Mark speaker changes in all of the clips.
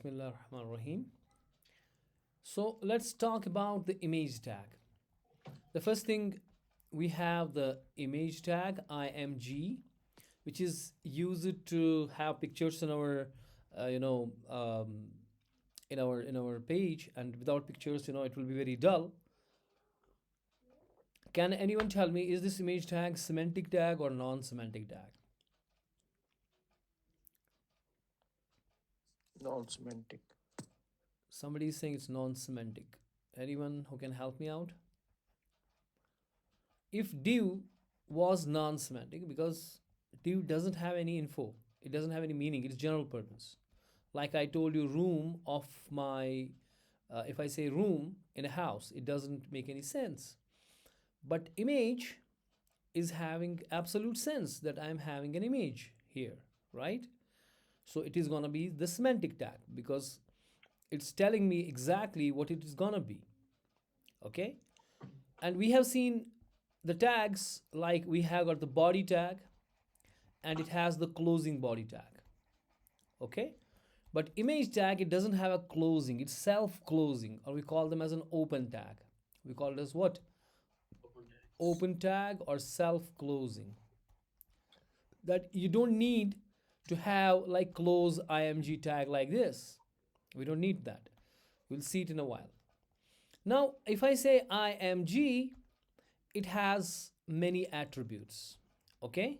Speaker 1: Bismillah ar-Rahman ar-Rahim. So let's talk about the image tag. The first thing, we have the image tag img, which is used to have pictures in our, uh, you know, um, in our page, and without pictures, it will be very dull. Can anyone tell me, is this image tag semantic tag or non-semantic tag?
Speaker 2: Non-semantic.
Speaker 1: Somebody is saying it's non-semantic. Anyone who can help me out? If div was non-semantic, because div doesn't have any info, it doesn't have any meaning, it's general purpose. Like I told you, room of my, if I say room in a house, it doesn't make any sense. But image is having absolute sense, that I'm having an image here, right? So it is gonna be the semantic tag, because it's telling me exactly what it is gonna be. Okay, and we have seen the tags, like we have got the body tag, and it has the closing body tag. Okay, but image tag, it doesn't have a closing, it's self closing, or we call them as an open tag. We call it as what? Open tag or self closing. That you don't need to have like close img tag like this. We don't need that. We'll see it in a while. Now if I say img, it has many attributes. Okay,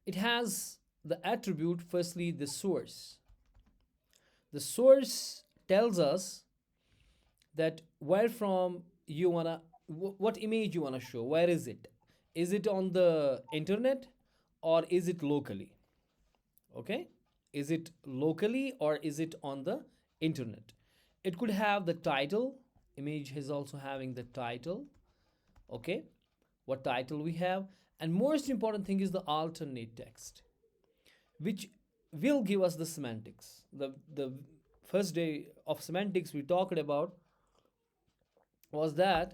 Speaker 1: it has the attribute, firstly, the source. The source tells us that where from you wanna, what image you wanna show, where is it? Is it on the internet, or is it locally? Okay, is it locally or is it on the internet? It could have the title. Image is also having the title. Okay, what title we have. And most important thing is the alternate text, which will give us the semantics. The first day of semantics we talked about was that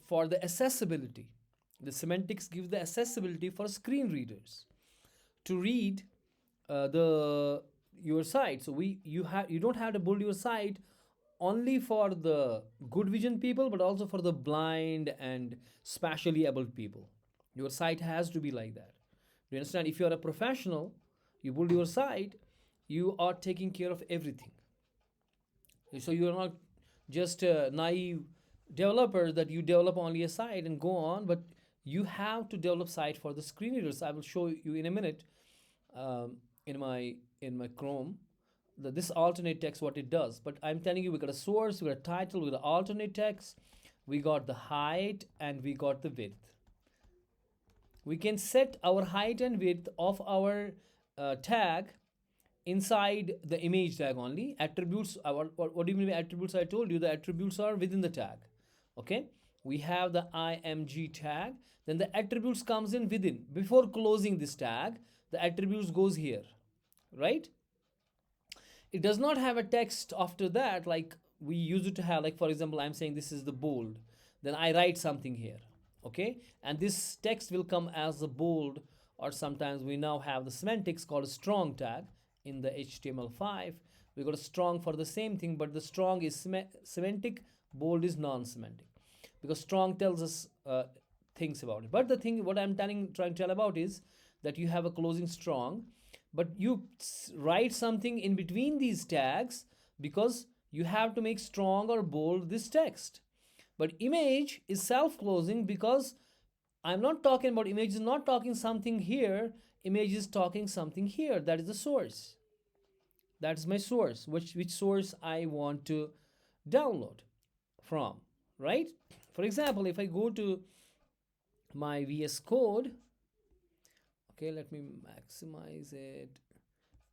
Speaker 1: for the accessibility, the semantics gives the accessibility for screen readers to read the your site. So you don't have to build your site only for the good vision people, but also for the blind and spatially abled people. Your site has to be like that. Do you understand? If you are a professional, you build your site, you are taking care of everything. So you are not just a naive developer that you develop only a site and go on, but you have to develop site for the screen readers. I will show you in a minute, um, in my Chrome, this alternate text what it does. But I'm telling you, we got a source, we got a title, we got an alternate text, we got the height, and we got the width. We can set our height and width of our tag inside the image tag only. Attributes, what do you mean by attributes? I told you the attributes are within the tag. Okay, we have the img tag, then the attributes comes in within. Before closing this tag, the attributes goes here, right? It does not have a text after that, like we used to have. Like for example, I'm saying this is the bold, then I write something here. Okay, and this text will come as a bold, or sometimes we now have the semantics called a strong tag in the html5. We got a strong for the same thing, but the strong is semantic, bold is non-semantic, because strong tells us things about it. But the thing what I'm trying to tell about is that you have a closing strong, but you write something in between these tags, because you have to make strong or bold this text. But image is self-closing, because I'm not talking about image is not talking something here, image is talking something here. That is the source. That's my source, which source I want to download from, right? For example, if I go to my VS Code, okay, let me maximize it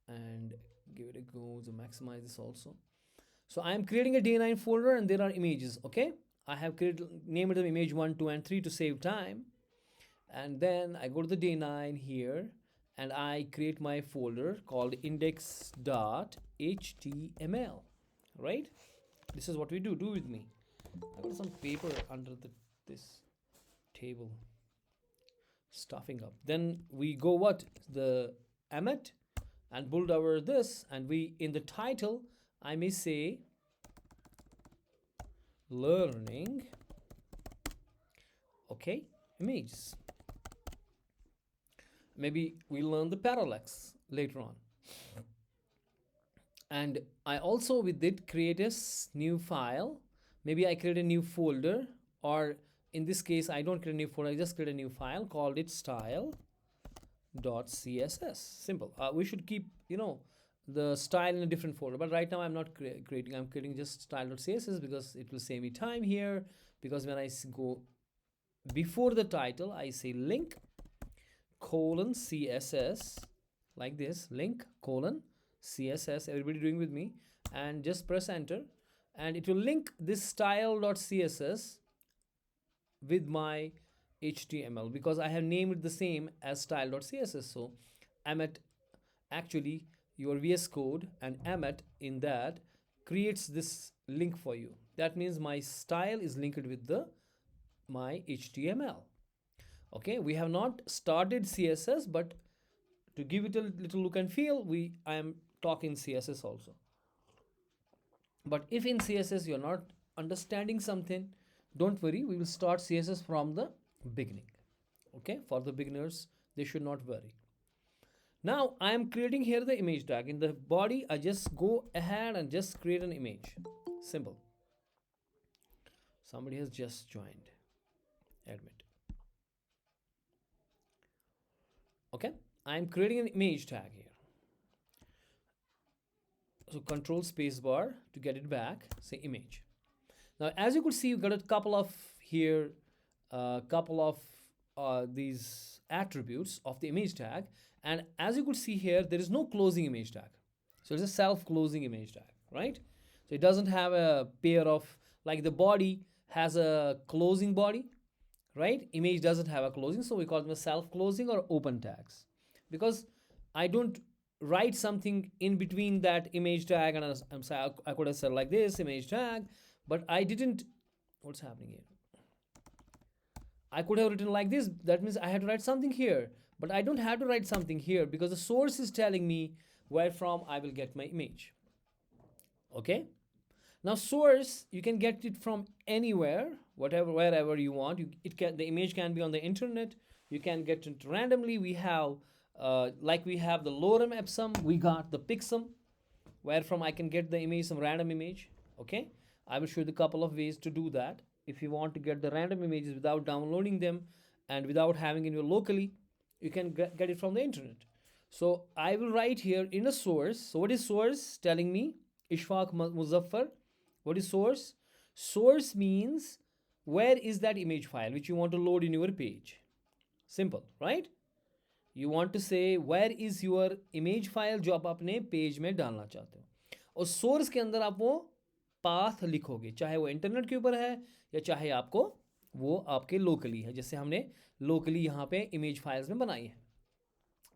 Speaker 1: and give it a go. So maximize this also. So I am creating a day9 folder, and there are images. Okay, I have created, named them image 1, 2, and 3 to save time. And then I go to the day9 here, and I create my folder called index.html, right? This is what we do with me. I got some paper under this table stuffing up. Then we go what? The emmet, and build our this, and we in the title I may say learning, okay, images. Maybe we learn the parallax later on. And I also with it create a new file. Maybe I create a new folder, or in this case I don't create a new folder, I just create a new file called it style.css. Simple. We should keep, the style in a different folder, but right now I'm not creating, I'm creating just style.css because it will save me time here. Because when I go before the title I say link colon css, like this, link colon css, everybody doing with me, and just press enter, and it will link this style.css with my HTML because I have named it the same as style.css. So Emmet, actually your VS Code and Emmet in that creates this link for you. That means my style is linked with the my HTML. Okay, we have not started CSS, but to give it a little look and feel, I am talking CSS also. But if in CSS you're not understanding something, don't worry, we will start CSS from the beginning. Okay, for the beginners they should not worry. Now I am creating here the image tag. In the body I just go ahead and just create an image. Simple. Somebody has just joined, admit. Okay, I am creating an image tag here. So control space bar to get it back, say image. Now as you could see, you got a couple of here, couple of these attributes of the image tag, and as you could see here, there is no closing image tag. So it's a self-closing image tag, right? So it doesn't have a pair of, like the body has a closing body, right? Image doesn't have a closing, so we call them a self-closing or open tags. Because I don't write something in between that image tag, and I'm sorry, I could have said like this image tag, but I didn't. What's happening here? I could have written like this. That means I had to write something here, but I don't have to write something here because the source is telling me where from I will get my image. Okay, now source, you can get it from anywhere, wherever you want. The image can be on the internet, you can get it randomly. We have like we have the lorem ipsum, we got the pixum, where from I can get the image, some random image. Okay, I will show you a couple of ways to do that. If you want to get the random images without downloading them and without having it locally, you can get it from the internet. So I will write here in a source. So what is source telling me? Ishfaq Muzaffar. What is source? Source means where is that image file which you want to load in your page. Simple, right? You want to say where is your image file जो आप अपने page में डालना चाहते हो, और source के अंदर आप वो पाथ लिखोगे, चाहे वो इंटरनेट के ऊपर है या चाहे आपको वो आपके लोकली है, जैसे हमने लोकली यहाँ पे इमेज फाइल्स में बनाई है.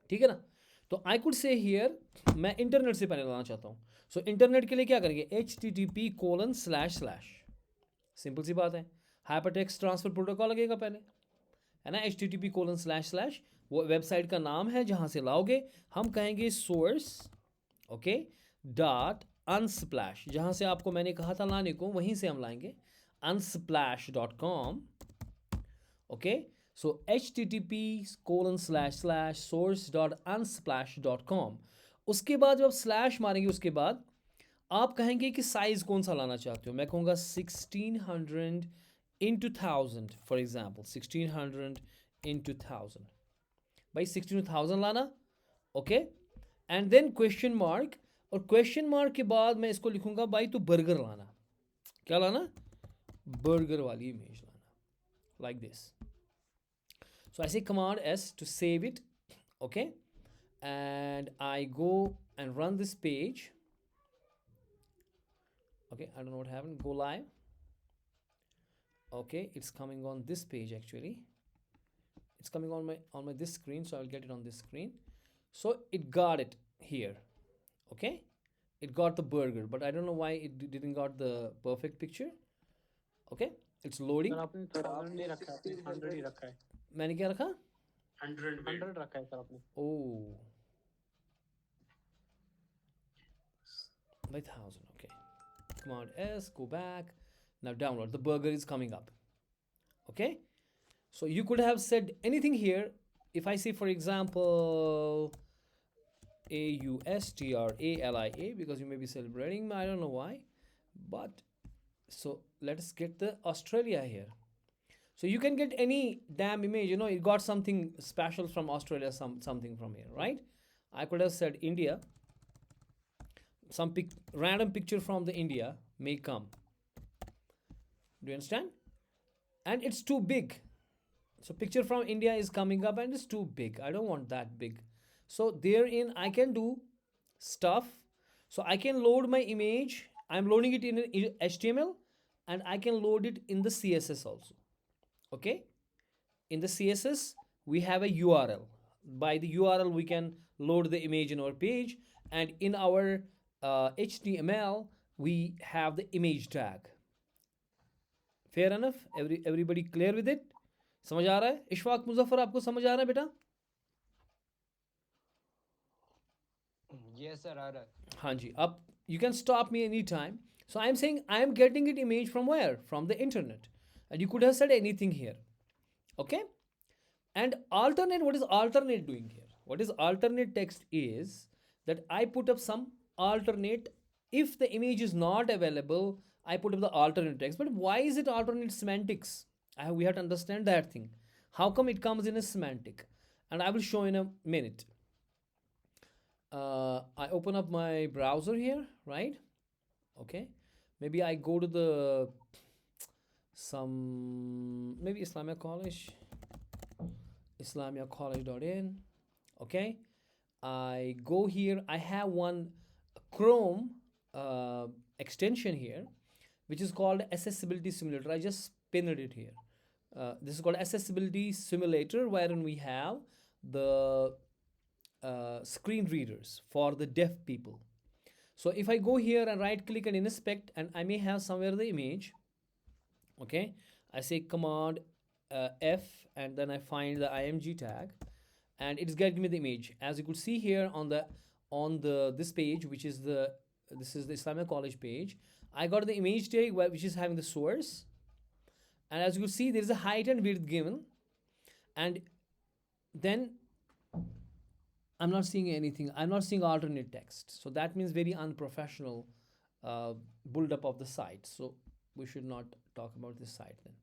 Speaker 1: ठीक है ना? तो आई कुड से हियर मैं इंटरनेट से पहले लाना चाहता हूँ. सो इंटरनेट के लिए क्या करेंगे? http:// सिंपल सी बात है, हाइपरटेक्स्ट ट्रांसफर प्रोटोकॉल लगेगा पहले, है ना. http:// वो वेबसाइट का नाम है जहाँ से लाओगे. हम कहेंगे सोर्स, ओके, डॉट अनस्प्लैश, जहाँ से आपको मैंने कहा था लाने को वहीं से हम लाएंगे, unsplash.com. ओके, सो http:// source.unsplash.com. उसके बाद जब आप स्लैश मारेंगे उसके बाद आप कहेंगे कि साइज़ कौन सा लाना चाहते हो. मैं कहूँगा 1600 into 1000 फॉर एग्जाम्पल, 1600 into 1000. भाई 16,000 लाना, okay, and then question mark, और क्वेश्चन मार्क के बाद मैं इसको लिखूंगा भाई तो बर्गर लाना. क्या लाना? बर्गर वाली इमेज लाना, लाइक दिस. सो आई से command S to save it, okay, and I go and run this page. Okay, I don't know what happened. Go live. Okay, it's coming on this page actually. It's coming on my this screen, so I'll get it on this screen. So it got it here. Okay, it got the burger, but I don't know why it didn't got the perfect picture. Okay, it's loading.
Speaker 2: Sir आपने 1000 नहीं रखा है, आपने 100 ही रखा है.
Speaker 1: मैंने क्या रखा?
Speaker 2: 100 रखा है सर आपने.
Speaker 1: Oh, by 1000. Okay. Command S, go back. Now download. The burger is coming up. Okay. So you could have said anything here. If I say, for example, AUSTRALIA, because you may be celebrating, I don't know why. But so let's get the Australia here. So you can get any damn image, it got something special from Australia, something from here, right? I could have said India, some random picture from the India may come. Do you understand? And it's too big. So picture from India is coming up and it's too big. I don't want that big. So therein I can do stuff. So I can load my image. I'm loading it in HTML and I can load it in the CSS also. Okay. In the CSS we have a URL. By the URL we can load the image in our page, and in our HTML we have the image tag. Fair enough? Everybody clear with it? समझ आ रहा है? इशफाक मुजफ्फर, आपको समझ आ रहा है बेटा?
Speaker 2: Yes, sir, आ रहा है.
Speaker 1: हाँ जी. अब you can stop me anytime. So I am saying I am getting it image from where? From the internet. And you could have said anything here. Okay? And alternate, what is alternate doing here? What is alternate text is that I put up some alternate. If the image is not available, I put up the alternate text. But why is it alternate semantics? We have to understand that thing. How come it comes in a semantic? And I will show in a minute. I open up my browser here, right? Okay. Maybe I go to the maybe Islamia College, islamiacollege.in. Okay. I go here. I have one Chrome extension here, which is called Accessibility Simulator. I just pinned it here. This is called Accessibility Simulator, wherein we have the screen readers for the deaf people. So if I go here and right click and inspect, and I may have somewhere the image. Okay, I say Command F, and then I find the IMG tag, and it's getting me the image. As you could see here on this page, which is this is the Islamic College page, I got the image tag which is having the source, and as you can see there is a height and width given, and then I'm not seeing anything. I'm not seeing alternate text. So that means very unprofessional build up of the site. So we should not talk about this site then.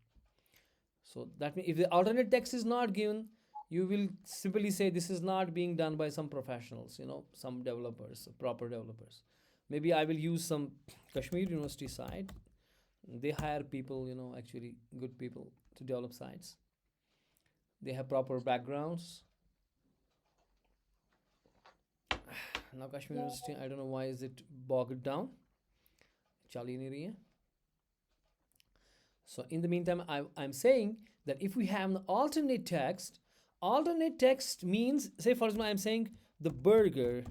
Speaker 1: So that means if the alternate text is not given, you will simply say this is not being done by some professionals, some developers, proper developers. Maybe I will use some Kashmir University site. They hire people, actually good people to develop sites. They have proper backgrounds. Now Kashmir University, I don't know why is it bogged down. Chali nahi rahi hai. So in the meantime, I'm saying that if we have an alternate text means, say for example, I'm saying the burger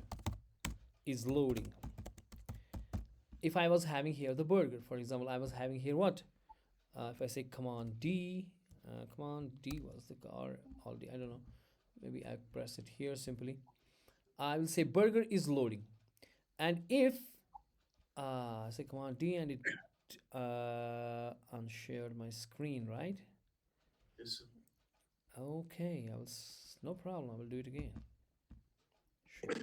Speaker 1: is loading. If I was having here the burger, for example, I was having here what? If I say Command D was the car already, I don't know. Maybe I press it here simply. I will say burger is loading. And if I say Command D and it unshared my screen, right?
Speaker 3: Yes, sir.
Speaker 1: Okay, no problem. I will do it again. Sure.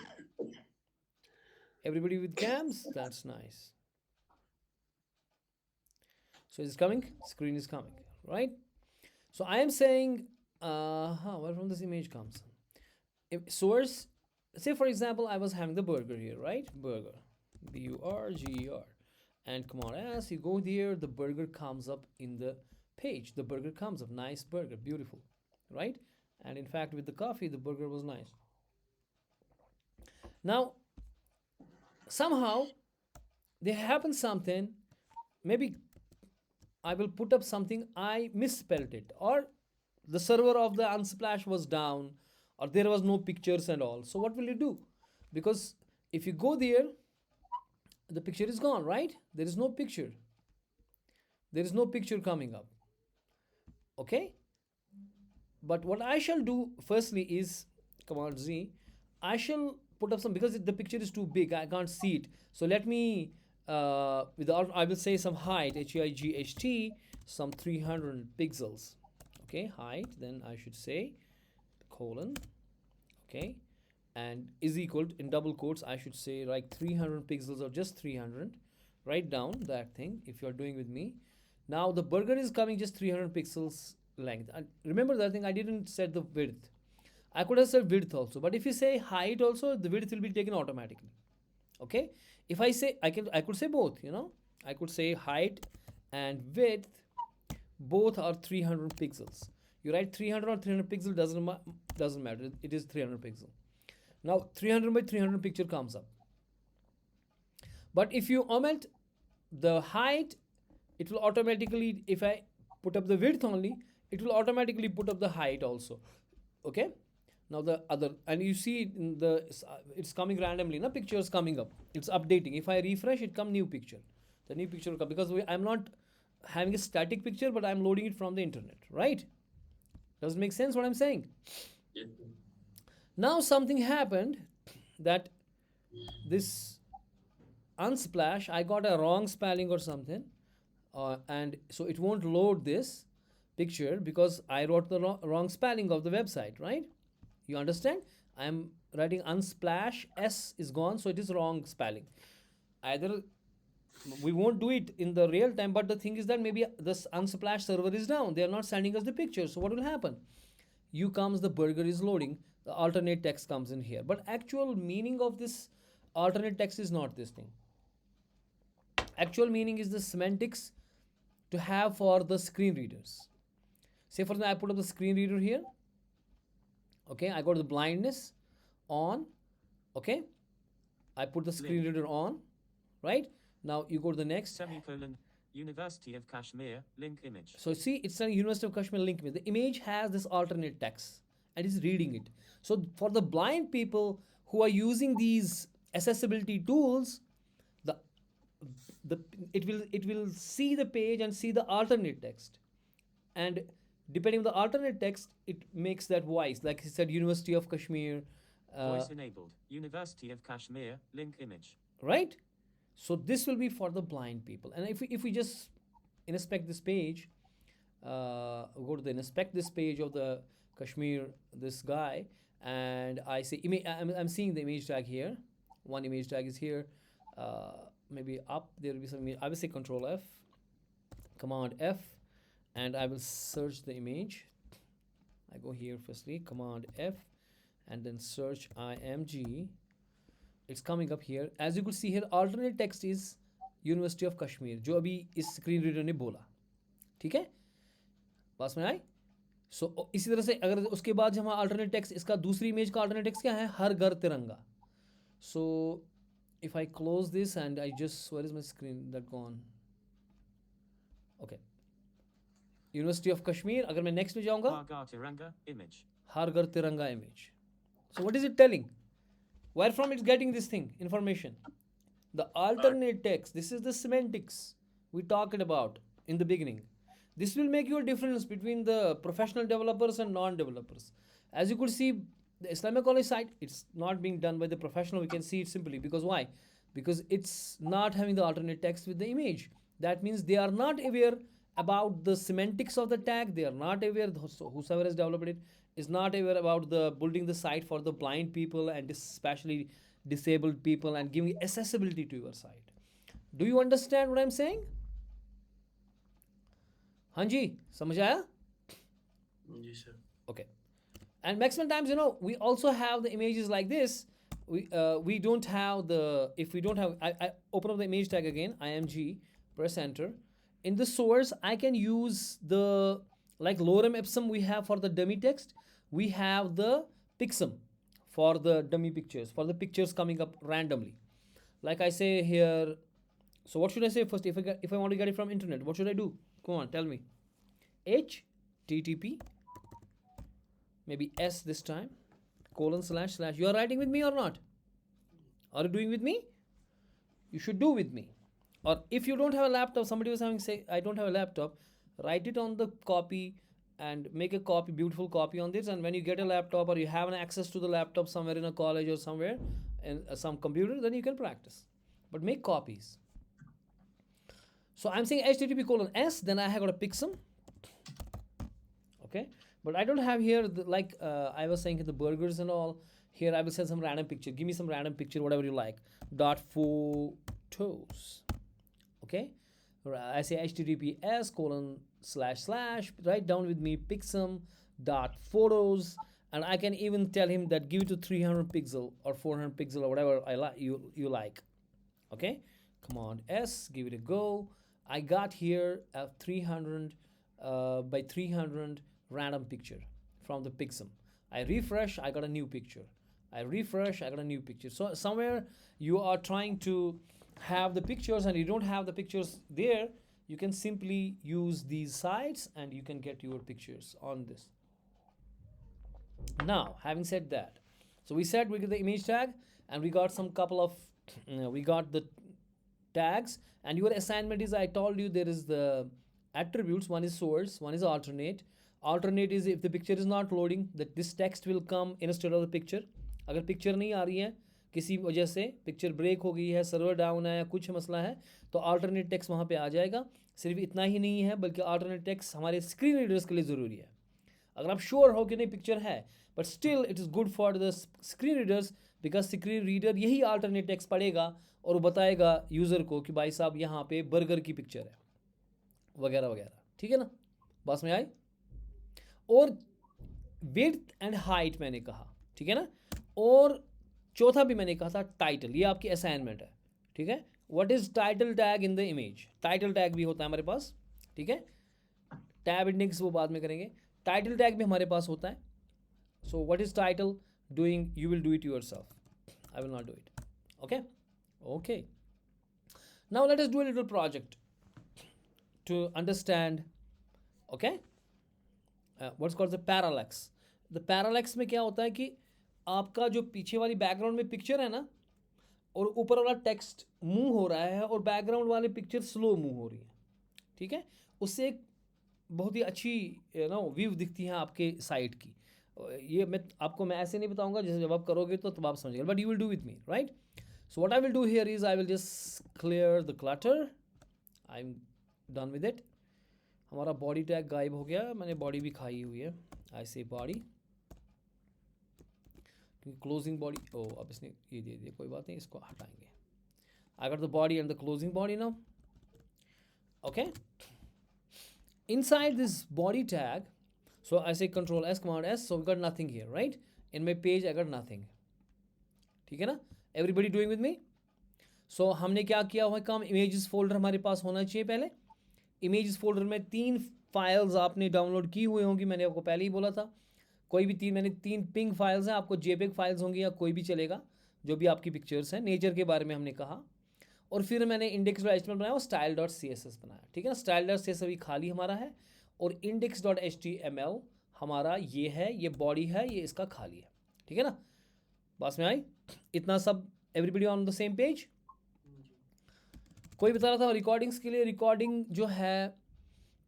Speaker 1: Everybody with cams? That's nice. So it's coming. Screen is coming, right? So I am saying, where from this image comes? If source, say for example, I was having the burger here, right? Burger, BURGER, and Command S. You go there, the burger comes up in the page. The burger comes up, nice burger, beautiful, right? And in fact, with the coffee, the burger was nice. Now, somehow there happened something. Maybe I will put up something, I misspelled it, or the server of the Unsplash was down, or there was no pictures and all. So what will you do? Because if you go there, the picture is gone, right? There is no picture. There is no picture coming up. Okay? But what I shall do firstly is Command Z. I shall put up some, because the picture is too big, I can't see it. So let me, without, I will say some height, height, some 300 pixels. Okay, height, then I should say colon, okay, and is equal to, in double quotes, I should say like 300 pixels or just 300. Write down that thing if you're doing with me. Now the burger is coming just 300 pixels length. And remember that thing, I didn't set the width. I could have said width also, but if you say height also, the width will be taken automatically. Okay, if I say, I could say both, you know, I could say height and width both are 300 pixels. You write 300 or 300 pixel, doesn't matter, it is 300 pixel. Now 300 by 300 picture comes up, but if you omit the height, it will automatically, if I put up the width only, it will automatically put up the height also. Okay, now the other, and you see in the, it's coming randomly, no pictures coming up, it's updating. If I refresh, it come new picture, the new picture will come, because I'm not having a static picture, but I'm loading it from the internet, right? Does it make sense what I'm saying?
Speaker 3: Yes.
Speaker 1: Now something happened, that this Unsplash, I got a wrong spelling or something, and so it won't load this picture because I wrote the wrong spelling of the website, right? You understand? I'm writing Unsplash, S is gone, so it is wrong spelling. Either we won't do it in the real time, but the thing is that maybe this Unsplash server is down, they are not sending us the picture. So what will happen? You comes, the burger is loading, the alternate text comes in here, but actual meaning of this alternate text is not this thing. Actual meaning is the semantics to have for the screen readers. Say for example, I put up the screen reader here. Okay, I got the blindness on. Okay, I put the screen reader on, right? Now you go to the next.
Speaker 4: Semicolon. University of Kashmir. Link image.
Speaker 1: So see, it's a University of Kashmir link image. The image has this alternate text and is reading it. So for the blind people who are using these accessibility tools, the it will see the page and see the alternate text, and depending on the alternate text, it makes that voice, like he said, University of Kashmir,
Speaker 4: Voice enabled. University of Kashmir. Link image.
Speaker 1: right? So this will be for the blind people. And if we just inspect this page, go to the inspect this page of the Kashmir, this guy, and I say I'm seeing the image tag here. One image tag is here. Maybe up there will be some. I will say Control F, Command F, and I will search the image. I go here firstly, Command F, and then search IMG. It's coming up here. As you could see here, alternate text is University of Kashmir, जो अभी इस screen reader ने बोला, ठीक है, पास में आए. सो इसी तरह से अगर उसके बाद हम alternate text, इसका दूसरी इमेज का alternate text क्या है, हर घर तिरंगा. So if I close this and I just, where is my screen that gone? Okay, University of Kashmir. अगर मैं next में जाऊंगा,
Speaker 4: Har Ghar Tiranga. Image.
Speaker 1: हर घर तिरंगा image. So what is it telling? Where from it's getting this thing, information? The alternate text. This is the semantics we talked about in the beginning. This will make you a difference between the professional developers and non-developers. As you could see, the Islamic College site, it's not being done by the professional. We can see it simply because why? Because it's not having the alternate text with the image. That means they are not aware about the semantics of the tag. They are not aware, whosoever has developed it is not aware about the building the site for the blind people and especially disabled people and giving accessibility to your site. Do you understand what I'm saying? Hanji, समझ आया?
Speaker 3: जी sir.
Speaker 1: Okay. And maximum times, you know, we also have the images like this. We don't have the, if we don't have, I open up the image tag again, IMG, press enter. In the source, I can use the, like lorem ipsum we have for the dummy text, we have the pixum for the dummy pictures, for the pictures coming up randomly. Like I say here, so what should I say first? If I want to get it from internet, what should I do? Come on, tell me. HTTP, maybe S this time, colon slash slash. You are writing with me or not? Are you doing with me? You should do with me. Or if you don't have a laptop, somebody was having say, I don't have a laptop, write it on the copy and make a copy, beautiful copy on this. And when you get a laptop or you have an access to the laptop somewhere in a college or somewhere, in some computer, then you can practice. But make copies. So I'm saying HTTP colon S, then I have got to pick some. Okay, but I don't have here like I was saying the burgers and all. Here I will send some random picture. Give me some random picture, whatever you like. Dot photos. Okay, I say HTTPS colon / write down with me pick some dot photos, and I can even tell him that give it to 300 pixel or 400 pixel or whatever I like you like. Okay, command S, give it a go. I got here a 300 by 300 random picture from the Pixum. I refresh, I got a new picture. I refresh, I got a new picture. So somewhere you are trying to have the pictures and you don't have the pictures there, you can simply use these sites and you can get your pictures on this. Now, having said that, so we said we get the image tag and we got some couple of, we got the tags, and your assignment is, I told you there is the attributes, one is source, one is alternate. Alternate is if the picture is not loading, that this text will come instead of the picture. अगर picture नहीं आ रही है किसी वजह से, picture break हो गई है, सर्वर डाउन है या कुछ मसला है, तो अल्टरनेट टेक्स्ट वहाँ पे आ जाएगा. सिर्फ इतना ही नहीं है बल्कि अल्टरनेट टेक्स्ट हमारे स्क्रीन रीडर्स के लिए ज़रूरी है. अगर आप श्योर हो कि नहीं पिक्चर है, but still it is good for the screen readers, because screen reader यही अल्टरनेट टेक्स्ट पढ़ेगा और वो बताएगा यूज़र को कि भाई साहब यहाँ पे बर्गर की पिक्चर है वगैरह वगैरह. ठीक है ना, बात में आई. और विड्थ एंड हाइट मैंने कहा, ठीक है ना. और चौथा भी मैंने कहा था टाइटल, ये आपकी असाइनमेंट है. ठीक है, what is title tag in the image. Title tag भी होता है हमारे पास. ठीक है, टैब इंडेक्स वो बाद में करेंगे. टाइटल टैग भी हमारे पास होता है. So what is title doing, you will do it yourself, I will not do it. Okay okay, now let us do a little project to understand. Okay, what's called the parallax. The parallax में क्या होता है कि आपका जो पीछे वाली background में पिक्चर है ना, और ऊपर वाला टेक्स्ट मूव हो रहा है और बैकग्राउंड वाली पिक्चर स्लो मूव हो रही है. ठीक है, उससे एक बहुत ही अच्छी व्यू दिखती है आपके साइट की. ये मैं ऐसे नहीं बताऊंगा, जैसे जब आप करोगे तो तब आप समझिएगा, but you will do with me, right. So what I will do here is I will just clear the clutter. I'm done with it. हमारा body tag गायब हो गया, मैंने body भी खाई हुई है. I say body. Closing body. Oh, अब इसने ये दे दिया, कोई बात नहीं, इसको हटाएंगे. I got the body and the closing body now. Okay. Inside this body tag, so I say Control S, Command S. So we got nothing here, right? In my page I got nothing. ठीक है ना. Everybody doing with me. So हमने क्या किया हुआ काम, images folder हमारे पास होना चाहिए. पहले इमेजेस फोल्डर में 3 फाइल्स आपने डाउनलोड की हुई होंगी, मैंने आपको पहले ही बोला था. कोई भी 3, मैंने 3 पिंग फाइल्स हैं, आपको जेपेग फाइल्स होंगी या कोई भी चलेगा, जो भी आपकी पिक्चर्स हैं. नेचर के बारे में हमने कहा, और फिर मैंने index.html बनाया और style.css बनाया. ठीक है ना, style.css अभी खाली हमारा है, और index.html हमारा ये है, ये बॉडी है, ये इसका खाली है. ठीक है ना, बात में आई. इतना सब everybody on the same page. कोई बता रहा था रिकॉर्डिंग्स के लिए, रिकॉर्डिंग जो है,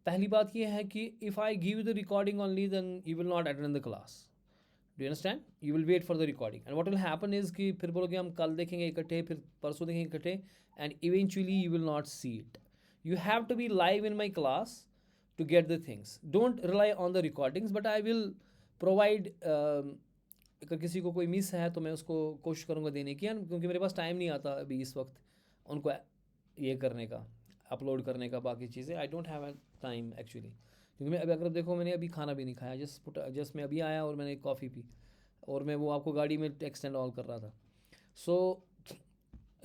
Speaker 1: पहली बात ये है कि if I give you the recording only then you will not attend the class. Do you understand, you will wait for the recording, and what will happen is कि फिर बोलोगे हम कल देखेंगे इकट्ठे, फिर परसों देखेंगे इकट्ठे, and eventually you will not see it. You have to be live in my class to get the things. Don't rely on the recordings, but I will provide अगर किसी को कोई मिस है तो मैं उसको कोशिश करूँगा देने की, क्योंकि मेरे पास टाइम नहीं आता अभी इस वक्त उनको ये करने का, अपलोड करने का, बाकी चीज़ें. I don't have time actually, क्योंकि मैं अभी, अगर देखो मैंने अभी खाना भी नहीं खाया, जस्ट मैं अभी आया और मैंने कॉफ़ी पी, और मैं वो आपको गाड़ी में टेक्स्ट एंड ऑल कर रहा था. सो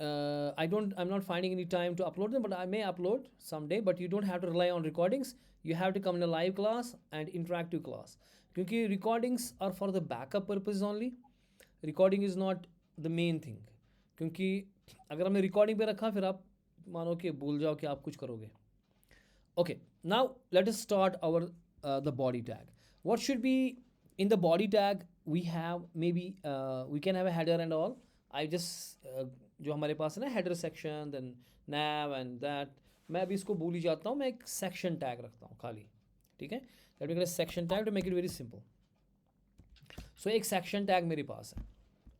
Speaker 1: I'm not finding any time to upload them, but I may upload someday. But you don't have to rely on recordings. You have to come in a live class and interactive class. क्योंकि recordings are for the backup purpose only. Recording is not the main thing. क्योंकि अगर हमने recording पे रखा, फिर आप मानो कि भूल जाओ कि आप कुछ करोगे. Okay, now let us start our the body tag. What should be in the body tag? We have maybe we can have a header and all. I just जो हमारे पास है ना, header section, then nav and that, मैं अभी इसको भूल ही जाता हूँ. मैं एक सेक्शन टैग रखता हूँ खाली. ठीक है, let me get a section tag to make it very simple. So एक सेक्शन टैग मेरे पास है.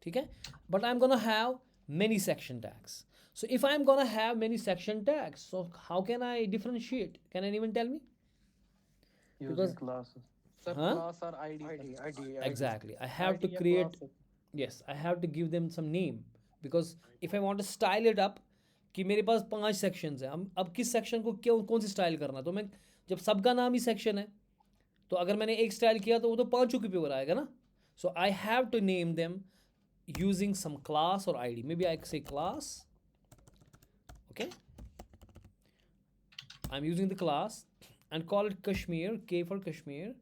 Speaker 1: ठीक है, but I'm gonna have many section tags. So if I'm gonna have many section tags, so how can I differentiate? Can anyone tell me?
Speaker 2: using
Speaker 1: Because
Speaker 2: classes. Sir,
Speaker 1: huh?
Speaker 2: class or ID, sir.
Speaker 1: Exactly, I have to
Speaker 2: ID या
Speaker 1: create,
Speaker 2: class.
Speaker 1: yes, I have to give them some name, because if I want to style it up कि मेरे पास 5 sections हैं, अब किस section को क्यों कौन सी style करना, तो मैं जब सबका नाम ही सेक्शन है तो अगर मैंने एक स्टाइल किया तो वो तो पांचों के ऊपर आएगा ना. So I have to name them using some class or ID. Maybe I say class. Okay, I'm using the class and call it Kashmir, K for Kashmir.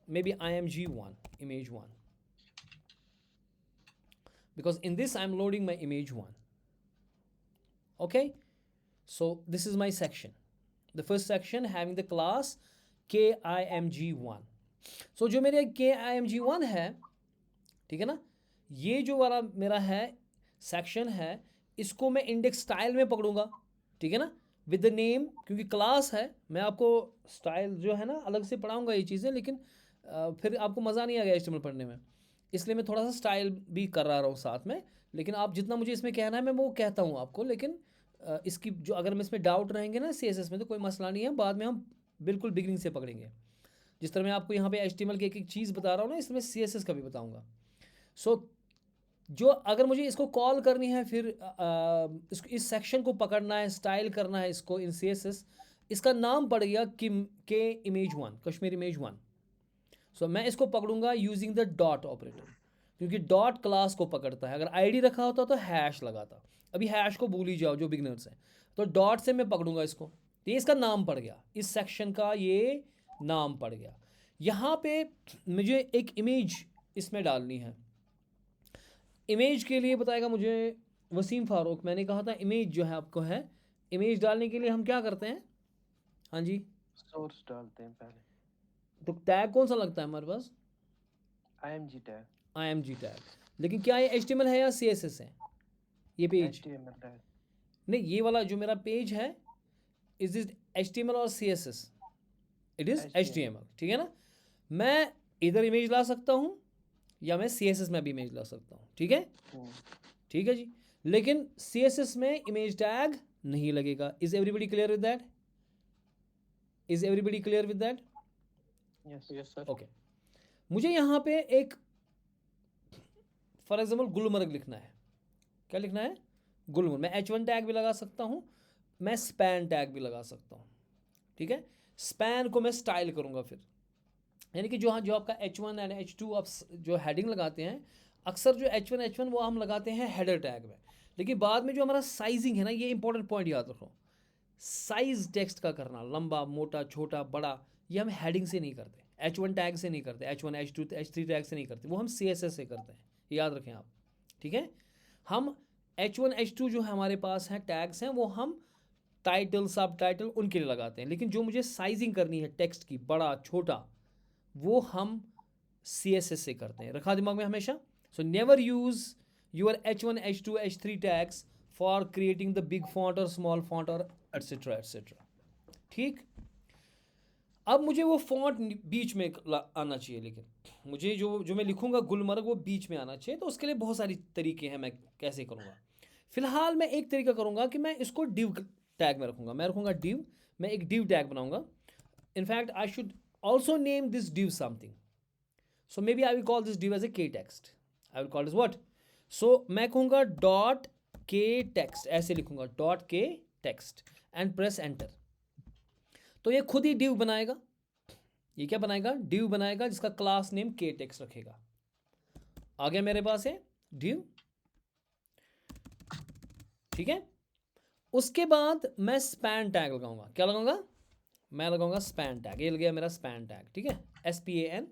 Speaker 1: Maybe img1, image1, because in this I'm loading my image1. Okay, so this is my section, the first section having the class kimg1. So जो मेरे kimg1 है, ठीक है ना, ये जो वाला मेरा है सेक्शन है, इसको मैं इंडेक्स स्टाइल में पकड़ूंगा, ठीक है ना, विद द नेम, क्योंकि क्लास है. मैं आपको स्टाइल जो है ना अलग से पढ़ाऊंगा ये चीज़ें, लेकिन फिर आपको मज़ा नहीं आएगा HTML पढ़ने में, इसलिए मैं थोड़ा सा स्टाइल भी कर रहा हूँ साथ में. लेकिन आप जितना मुझे इसमें कहना है मैं वो कहता हूँ आपको, लेकिन इसकी जो अगर मैं इसमें डाउट रहेंगे ना CSS में तो कोई मसला नहीं है, बाद में हम बिल्कुल बिगनिंग से पकड़ेंगे. जिस तरह मैं आपको यहाँ पे HTML की एक एक चीज़ बता रहा हूँ ना, इसमें CSS का भी बताऊँगा. सो जो अगर मुझे इसको कॉल करनी है, फिर इस सेक्शन को पकड़ना है, स्टाइल करना है इसको इन CSS, इसका नाम पड़ गया के image1, कश्मीर image1. सो मैं इसको पकड़ूंगा यूजिंग द डॉट ऑपरेटर, क्योंकि डॉट क्लास को पकड़ता है. अगर ID रखा होता तो हैश लगाता, अभी हैश को भूल ही जाओ जो बिगनर्स हैं, तो डॉट से मैं पकड़ूंगा इसको. ये इसका नाम पड़ गया, इस सेक्शन का ये नाम पड़ गया. यहाँ पे मुझे एक इमेज इसमें डालनी है. इमेज के लिए बताएगा मुझे वसीम फारूक. मैंने कहा था इमेज जो है आपको है, इमेज डालने के लिए हम क्या करते हैं? हाँ जी,
Speaker 2: सोर्स डालते हैं पहले,
Speaker 1: तो टैग कौन सा लगता है हमारे पास?
Speaker 2: img tag,
Speaker 1: img tag. लेकिन क्या ये HTML है या CSS है ये पेज?
Speaker 2: html tag.
Speaker 1: नहीं, ये वाला जो मेरा पेज है, इज दिस HTML और CSS? इट इज़ HTML, ठीक है ना. मैं इधर इमेज ला सकता हूँ या मैं CSS में भी इमेज ला सकता हूँ, ठीक है, ठीक है जी. लेकिन CSS में इमेज टैग नहीं लगेगा. Is everybody clear with that? Is everybody clear with that?
Speaker 2: Yes sir.
Speaker 1: Okay, मुझे यहाँ पे एक फॉर एग्जाम्पल गुलमर्ग लिखना है. क्या लिखना है? गुलमर्ग. मैं H1 टैग भी लगा सकता हूँ, मैं स्पैन टैग भी लगा सकता हूँ, ठीक है. स्पैन को मैं स्टाइल करूँगा फिर, यानी कि जो आपका H1 एंड H2 आप जो हेडिंग लगाते हैं, अक्सर जो H1 वो हम लगाते हैं हेडर टैग में. लेकिन बाद में जो हमारा साइजिंग है ना, ये इंपॉर्टेंट पॉइंट याद रखो. साइज टेक्स्ट का करना, लंबा मोटा छोटा बड़ा, ये हम हेडिंग से नहीं करते, H1 टैग से नहीं करते, H1 H2 H3 टैग से नहीं करते, वो हम CSS से करते हैं. याद रखें आप, ठीक है. हम H1 H2 जो हमारे पास हैं टैग्स हैं, वो हम टाइटल सब टाइटल उनके लिए लगाते हैं. लेकिन जो मुझे साइजिंग करनी है टेक्स्ट की, बड़ा छोटा, वो हम CSS से करते हैं. रखा दिमाग में हमेशा. So never use your H1 H2 H3 tags for creating the big font और स्मॉल फॉन्ट और एटसेट्रा एटसेट्रा. ठीक. अब मुझे वो फॉन्ट बीच में आना चाहिए, लेकिन मुझे जो मैं लिखूंगा गुलमर्ग वो बीच में आना चाहिए. तो उसके लिए बहुत सारी तरीके हैं, मैं कैसे करूँगा. फिलहाल मैं एक तरीका करूँगा कि मैं इसको डिव टैग में रखूँगा. मैं रखूँगा डिव, मैं एक डिव टैग बनाऊँगा. In fact I should also name this div something. So maybe I will call this div as a k text. I will call this what? So मैं कहूँगा dot k text, ऐसे लिखूँगा dot k text and press enter. तो ये खुद ही div बनाएगा. ये क्या बनाएगा? div बनाएगा जिसका क्लास नेम k text रखेगा. आ गया मेरे पास है div, ठीक है. उसके बाद मैं स्पैन टैग लगाऊंगा. क्या लगाऊंगा? मैं लगाऊंगा स्पैन टैग. ये लग गया मेरा स्पैन टैग, ठीक है, SPAN,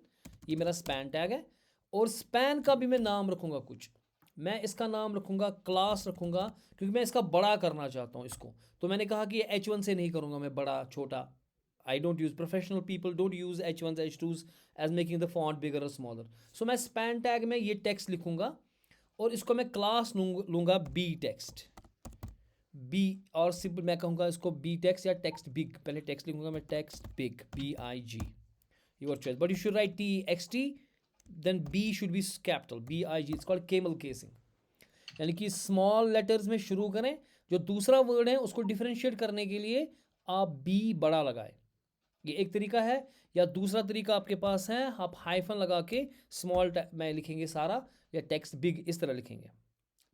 Speaker 1: ये मेरा स्पैन टैग है. और स्पैन का भी मैं नाम रखूंगा कुछ. मैं इसका नाम रखूंगा क्लास रखूंगा, क्योंकि मैं इसका बड़ा करना चाहता हूँ इसको. तो मैंने कहा कि ये H1 से नहीं करूँगा मैं बड़ा छोटा. I don't use, professional people don't use H1s H2s as making the font bigger और स्मॉलर. सो मैं स्पैन टैग में ये टेक्स्ट लिखूंगा और इसको मैं क्लास लूँगा बी टेक्स्ट, बी, और सिंपल मैं कहूँगा इसको बी टेक्स्ट या टेक्स्ट बिग. पहले टेक्स्ट लिखूंगा मैं text big, BIG, your choice, but you should write TXT then B should be capital, BIG. It's called camel casing. यानी कि स्मॉल लेटर्स में शुरू करें, जो दूसरा वर्ड है उसको डिफरेंशिएट करने के लिए आप बी बड़ा लगाए, ये एक तरीका है। या दूसरा तरीका आपके पास है, आप हाइफन लगा के स्मॉल में लिखेंगे सारा, या टेक्स्ट बिग इस तरह लिखेंगे,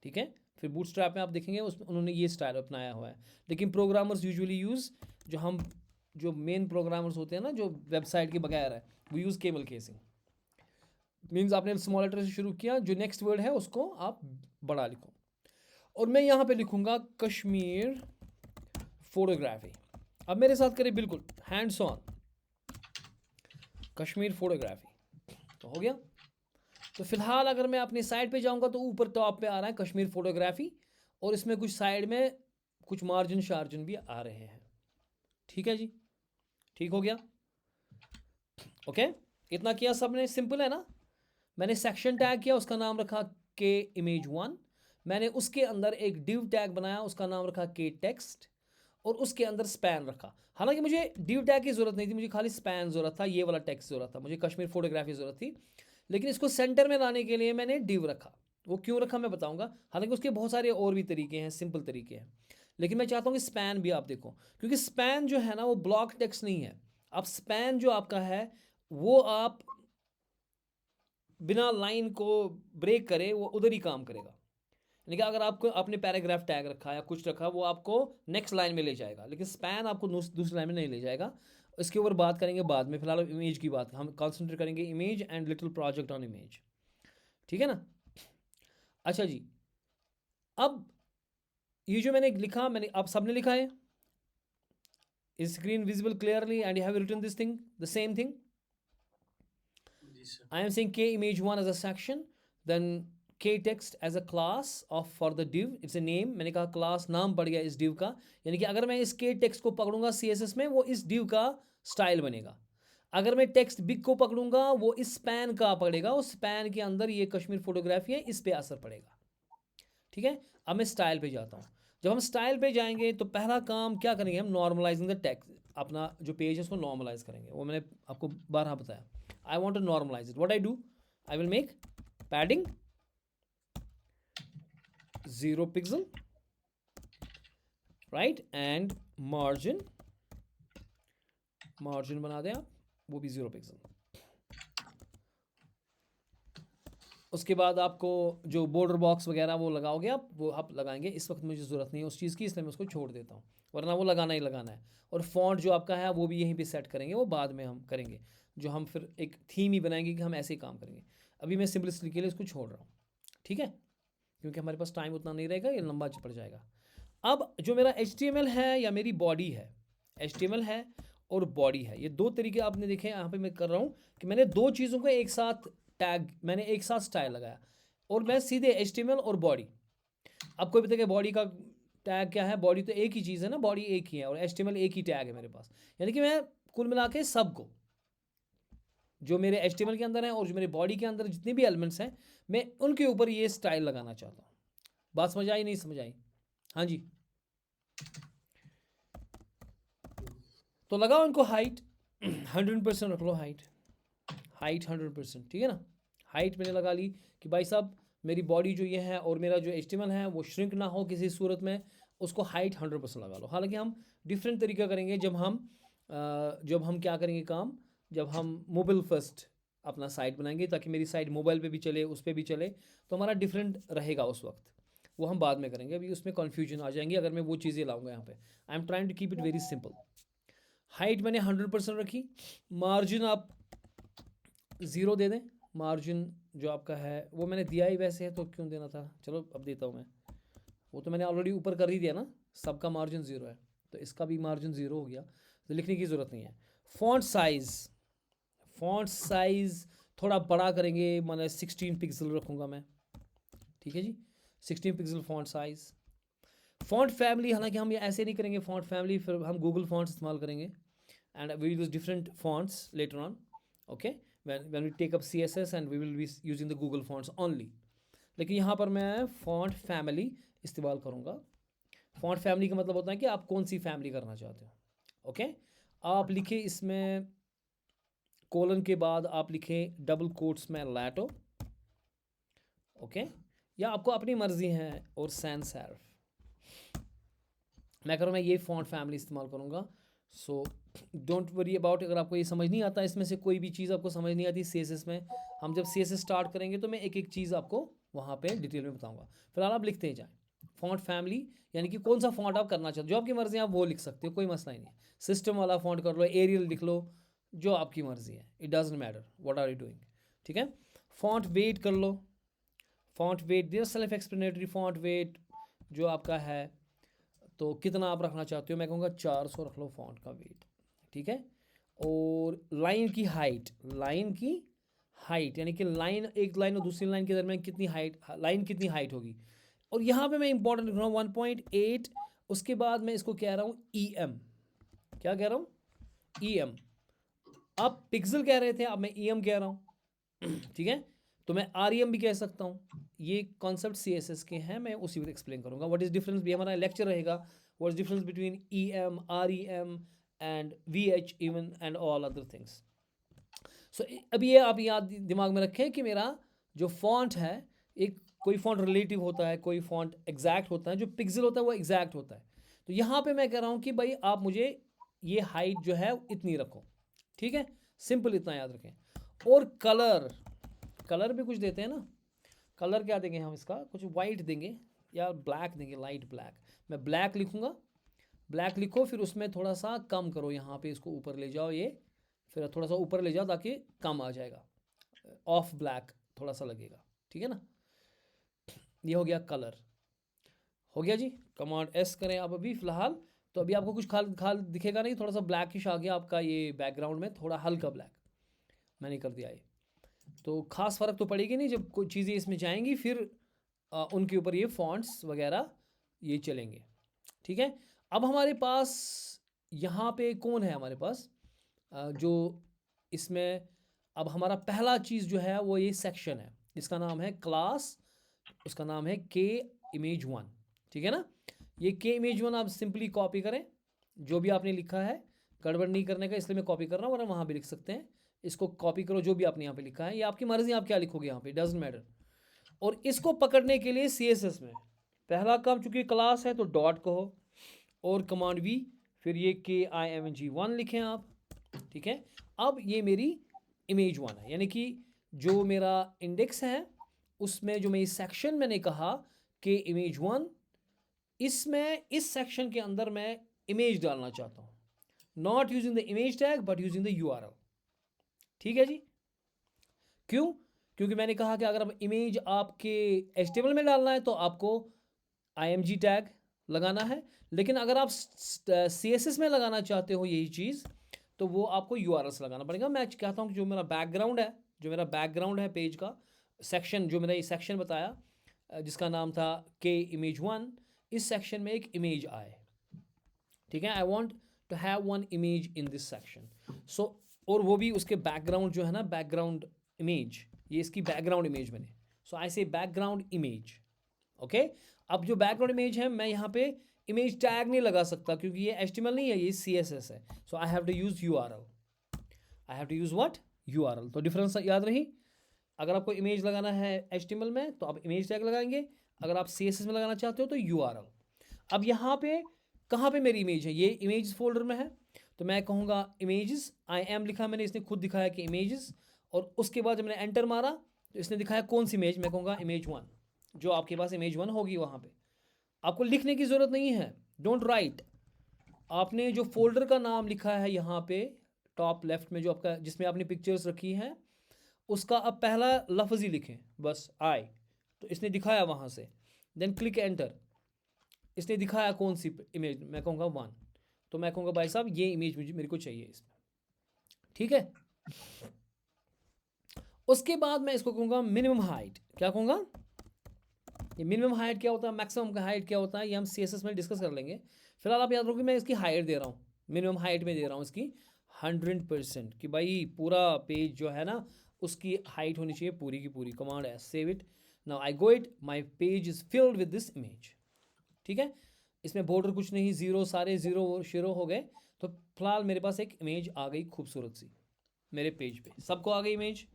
Speaker 1: ठीक है। फिर बूटस्ट्रैप में आप देखेंगे उसमें उन्होंने ये स्टाइल अपनाया हुआ है, लेकिन प्रोग्रामर्स यूजुअली यूज़, जो मेन प्रोग्रामर्स होते हैं ना, जो वेबसाइट के बगैर है, वो यूज़ केमल केसिंग। मीन्स आपने स्मॉल लेटर से शुरू किया, जो नेक्स्ट वर्ड है उसको आप बड़ा लिखो। और मैं यहाँ पे लिखूँगा कश्मीर फोटोग्राफी। अब मेरे साथ करें बिल्कुल हैंड्स ऑन, कश्मीर फोटोग्राफी, तो हो गया। तो फिलहाल अगर मैं अपनी साइड पे जाऊँगा तो ऊपर टॉप पे आ रहा है कश्मीर फोटोग्राफी, और इसमें कुछ साइड में कुछ मार्जिन शार्जिन भी आ रहे हैं, ठीक है जी, ठीक हो गया। ओके, इतना किया सबने, सिंपल है ना। मैंने सेक्शन टैग किया, उसका नाम रखा के इमेज 1। मैंने उसके अंदर एक डिव टैग बनाया, उसका नाम रखा के टेक्स्ट, और उसके अंदर स्पैन रखा। हालांकि मुझे डिव टैग की ज़रूरत नहीं थी, मुझे खाली स्पैन ज़रूरत था, ये वाला टेक्स्ट ज़रूरत था, मुझे कश्मीर फोटोग्राफी ज़रूरत थी। लेकिन इसको सेंटर में लाने के लिए मैंने डिव रखा। वो क्यों रखा मैं बताऊंगा, हालांकि उसके बहुत सारे और भी तरीके हैं, सिंपल तरीके हैं, लेकिन मैं चाहता हूँ कि स्पैन भी आप देखो, क्योंकि स्पैन जो है ना वो ब्लॉक टेक्स्ट नहीं है। अब स्पैन जो आपका है वो आप बिना लाइन को ब्रेक करे वो उधर ही काम करेगा। यानी कि अगर आपको आपने पैराग्राफ टैग रखा या कुछ रखा, वो आपको नेक्स्ट लाइन में ले जाएगा, लेकिन स्पैन आपको दूसरी लाइन में नहीं ले जाएगा। इसके ऊपर बात करेंगे बाद में, फिलहाल इमेज की बात हम कॉन्सेंट्रेट करेंगे, image and little project on image, ठीक है ना। अच्छा जी, अब ये जो मैंने लिखा, मैंने आप सबने लिखा है, is screen visible clearly and you have written this thing, the same thing.
Speaker 3: जी sir.
Speaker 1: I am saying k image 1 as a section, then k text as a class of for the div, it's a name। मैंने कहा class नाम पड़ गया इस div का, यानी कि अगर मैं इस k text को पकड़ूंगा CSS में, वो इस div का स्टाइल बनेगा। अगर मैं text big को पकड़ूंगा, वो इस span का पड़ेगा, उस span के अंदर ये कश्मीर फोटोग्राफी है, इस पे असर पड़ेगा, ठीक है। अब मैं स्टाइल पे जाता हूँ। जब हम स्टाइल पे जाएंगे तो पहला काम क्या करेंगे हम, नॉर्मलाइजिंग द टेक्स्ट, अपना जो पेज है उसको नॉर्मलाइज करेंगे। वो मैंने आपको 12 बताया। I want to normalize it. What I do, I will make padding 0 pixel, right, and margin बना दें आप, वो भी 0 pixel। उसके बाद आपको जो बॉर्डर बॉक्स वगैरह वो लगाओगे आप, वो आप लगाएंगे। इस वक्त मुझे ज़रूरत नहीं है उस चीज़ की, इसलिए मैं उसको छोड़ देता हूँ, वरना वो लगाना ही लगाना है। और फॉन्ट जो आपका है वो भी यहीं पे सेट करेंगे, वो बाद में हम करेंगे, जो हम फिर एक थीम ही बनाएंगे कि हम ऐसे ही काम करेंगे। अभी मैं सिंपलिसिटी के लिए इसको छोड़ रहा हूँ, ठीक है, क्योंकि हमारे पास टाइम उतना नहीं रहेगा, ये लंबा पड़ जाएगा। अब जो मेरा HTML है या मेरी बॉडी है, HTML है और बॉडी है, ये दो तरीके आपने देखे। यहाँ पे मैं कर रहा हूँ कि मैंने दो चीज़ों को एक साथ टैग, मैंने एक साथ स्टाइल लगाया, और मैं सीधे HTML और बॉडी। अब कोई बताएगा बॉडी का टैग क्या है, बॉडी तो एक ही चीज़ है ना, बॉडी एक ही है, और HTML एक ही टैग है मेरे पास। यानी कि मैं कुल मिला के सबको, जो मेरे HTML के अंदर है और जो मेरे बॉडी के अंदर जितने भी एलिमेंट्स हैं, मैं उनके ऊपर ये स्टाइल लगाना चाहता हूँ। बात समझ आई नहीं समझ आई? हाँ जी, तो लगाओ इनको हाइट 100% रख लो, हाइट 100%, ठीक है ना। हाइट मैंने लगा ली कि भाई साहब मेरी बॉडी जो ये है और मेरा जो HTML है वो श्रिंक ना हो किसी सूरत में, उसको हाइट 100% लगा लो। हालांकि हम डिफरेंट तरीका करेंगे जब हम क्या करेंगे काम, जब हम मोबाइल फर्स्ट अपना साइट बनाएंगे, ताकि मेरी साइट मोबाइल पे भी चले, उस पर भी चले, तो हमारा डिफरेंट रहेगा उस वक्त, वो हम बाद में करेंगे। अभी उसमें कन्फ्यूजन आ जाएंगी अगर मैं वो चीज़ें लाऊंगा यहाँ पे। I am trying to keep it very simple. Height मैंने 100% रखी, मार्जिन आप 0 दे दें। मार्जिन जो आपका है वो मैंने दिया ही वैसे है, तो क्यों देना था, चलो अब देता हूँ मैं, वो तो मैंने ऑलरेडी ऊपर कर ही दिया ना, सबका मार्जिन 0 है, तो इसका भी मार्जिन 0 हो गया, तो लिखने की ज़रूरत नहीं है। फ़ॉन्ट साइज़ थोड़ा बड़ा करेंगे, मैंने 16 पिक्सल रखूँगा मैं, ठीक है जी, 16 pixel font size. Font family, हालांकि हम ये ऐसे नहीं करेंगे फ़ॉन्ट फैमिली, फिर हम गूगल फ़ॉन्ट्स इस्तेमाल करेंगे, and we use different fonts later on, okay, when we take up CSS and we will be using the Google fonts only। लेकिन यहाँ पर मैं फ़ॉन्ट फैमिली इस्तेमाल करूँगा। फ़ॉन्ट फैमिली का मतलब होता है कि आप कौन सी फैमिली करना चाहते हो, ओके। आप लिखिए इसमें कोलन के बाद आप लिखें डबल कोट्स में लैटो, ओके, या आपको अपनी मर्जी है, और सैंस सेरिफ। मैं करूँ, मैं ये फॉन्ट फैमिली इस्तेमाल करूँगा। सो डोंट वरी अबाउट, अगर आपको ये समझ नहीं आता, इसमें से कोई भी चीज़ आपको समझ नहीं आती CSS में, हम जब CSS स्टार्ट करेंगे तो मैं एक एक चीज़ आपको वहाँ पे डिटेल में बताऊँगा। फिलहाल आप लिखते ही जाएँ फॉन्ट फैमिली, यानी कि कौन सा फॉन्ट आप करना चाहते हो, जो आपकी मर्ज़ी है आप वो लिख सकते हो, कोई मसला ही नहीं है। सिस्टम वाला फॉन्ट कर लो, एरियल लिख लो, जो आपकी मर्ज़ी है, it doesn't matter what are you doing, ठीक है। फॉन्ट वेट कर लो, font weight they're self explanatory. Font weight जो आपका है, तो कितना आप रखना चाहते हो, मैं कहूँगा 400 रख लो फॉन्ट का वेट, ठीक है। और लाइन की हाइट, लाइन की हाइट यानी कि लाइन, एक लाइन और दूसरी लाइन के दरमियान कितनी हाइट, लाइन कितनी हाइट होगी। और यहाँ पे मैं इंपॉर्टेंट लिख रहा हूँ 1.8, उसके बाद मैं इसको कह रहा हूँ EM, क्या कह रहा हूँ, EM। आप पिक्सल कह रहे थे, अब मैं EM कह रहा हूँ, ठीक है। तो मैं REM भी कह सकता हूँ। ये कॉन्सेप्ट CSS के हैं, मैं उसी वक्त एक्सप्लेन करूँगा। व्हाट इज़ डिफरेंस, भी हमारा लेक्चर रहेगा, what is difference between EM, REM and VH even and all other things. So अभी ये आप याद दिमाग में रखें कि मेरा जो फॉन्ट है, एक कोई फॉन्ट रिलेटिव होता है, कोई फॉन्ट एग्जैक्ट होता है, जो पिक्सल होता है वो एग्जैक्ट होता है। तो यहाँ पे मैं कह रहा हूँ कि भाई आप मुझे ये हाइट जो है इतनी रखो, ठीक है, सिंपल इतना याद रखें। और कलर, कलर भी कुछ देते हैं ना, कलर क्या देंगे हम इसका, कुछ वाइट देंगे या ब्लैक देंगे, लाइट ब्लैक। मैं ब्लैक लिखूँगा, ब्लैक लिखो, फिर उसमें थोड़ा सा कम करो, यहाँ पे इसको ऊपर ले जाओ, ये फिर थोड़ा सा ऊपर ले जाओ ताकि कम आ जाएगा, ऑफ ब्लैक थोड़ा सा लगेगा, ठीक है ना। ये हो गया कलर, हो गया जी। कमांड S करें आप अभी फ़िलहाल, तो अभी आपको कुछ खाल खाल दिखेगा नहीं, थोड़ा सा ब्लैकिश आ गया आपका ये बैकग्राउंड में, थोड़ा हल्का ब्लैक मैंने कर दिया ये। तो ख़ास फ़र्क तो पड़ेगी नहीं, जब कोई चीज़ें इसमें जाएंगी फिर उनके ऊपर ये फॉन्ट्स वगैरह ये चलेंगे, ठीक है। अब हमारे पास यहाँ पे कौन है, हमारे पास जो इसमें अब हमारा पहला चीज़ जो है वो ये सेक्शन है, इसका नाम है क्लास, उसका नाम है K Image 1, ठीक है ना। ये K Image 1 आप सिंपली कॉपी करें, जो भी आपने लिखा है, गड़बड़ नहीं करने का, इसलिए मैं कॉपी कर रहा हूँ, वरना वहाँ भी लिख सकते हैं। इसको कॉपी करो, जो भी आपने यहाँ पे लिखा है, ये आपकी मर्ज़ी, आप क्या लिखोगे यहाँ पे, डजंट मैटर। और इसको पकड़ने के लिए CSS में पहला काम, चूँकि क्लास है तो डॉट कहो, और कमांड V, फिर ये KIMG1 लिखें आप, ठीक है। अब ये मेरी इमेज 1 है, यानी कि जो मेरा इंडेक्स है उसमें जो मेरी सेक्शन मैंने कहा कि इमेज 1, इसमें इस सेक्शन के अंदर मैं इमेज डालना चाहता हूँ, not using the image tag but using the URL, ठीक है जी। क्यों, क्योंकि मैंने कहा कि अगर अब इमेज आपके HTML में डालना है तो आपको IMG टैग लगाना है, लेकिन अगर आप CSS में लगाना चाहते हो यही चीज़, तो वो आपको URL से लगाना पड़ेगा। मैं कहता हूँ कि जो मेरा बैकग्राउंड है, जो मेरा बैकग्राउंड है पेज का सेक्शन, जो मेरा ये सेक्शन बताया जिसका नाम था K Image 1, इस सेक्शन में एक इमेज आए, ठीक है। I want to have one image in this section, so, और वो भी उसके बैकग्राउंड जो है ना, बैकग्राउंड इमेज, ये इसकी बैकग्राउंड इमेज बने, सो आई से बैकग्राउंड इमेज, ओके। अब जो बैकग्राउंड इमेज है, मैं यहाँ पे इमेज टैग नहीं लगा सकता क्योंकि ये HTML नहीं है, ये CSS है, so I have to use URL, I have to use what, URL। तो डिफरेंस याद रही, अगर आपको इमेज लगाना है HTML में तो आप इमेज टैग लगाएंगे, अगर आप CSS में लगाना चाहते हो तो URL। अब यहाँ पे कहाँ पे मेरी इमेज है, ये इमेज फोल्डर में है, तो मैं कहूँगा इमेजेस, IM लिखा मैंने, इसने खुद दिखाया कि इमेजेस, और उसके बाद जब मैंने एंटर मारा तो इसने दिखाया कौन सी इमेज, मैं कहूँगा इमेज 1, जो आपके पास इमेज 1 होगी वहाँ पे। आपको लिखने की ज़रूरत नहीं है, डोंट राइट, आपने जो फोल्डर का नाम लिखा है यहाँ पे टॉप लेफ्ट में, जो आपका जिसमें आपने पिक्चर्स रखी हैं, उसका अब पहला लफ्ज़ ही लिखें बस, आई, तो इसने दिखाया वहाँ से, देन क्लिक एंटर, इसने दिखाया कौन सी इमेज, मैं कहूँगा 1, तो मैं कहूँगा भाई साहब ये इमेज मुझे, मेरे को चाहिए इसमें, ठीक है। उसके बाद मैं इसको कहूँगा मिनिमम हाइट, क्या कहूँगा, ये मिनिमम हाइट क्या होता है, मैक्सिमम का हाइट क्या होता है, ये हम CSS में डिस्कस कर लेंगे। फिलहाल आप याद रखो कि मैं इसकी हाइट दे रहा हूँ, मिनिमम हाइट में दे रहा हूँ इसकी 100%, कि भाई पूरा पेज जो है ना उसकी हाइट होनी चाहिए पूरी की पूरी। कमांड है save it, now I go it, my page is filled with this image, ठीक है। इसमें बॉर्डर कुछ नहीं, ज़ीरो, सारे ज़ीरो शुरू हो गए, तो फिलहाल मेरे पास एक इमेज आ गई खूबसूरत सी, मेरे पेज पे। सबको आ गई इमेज?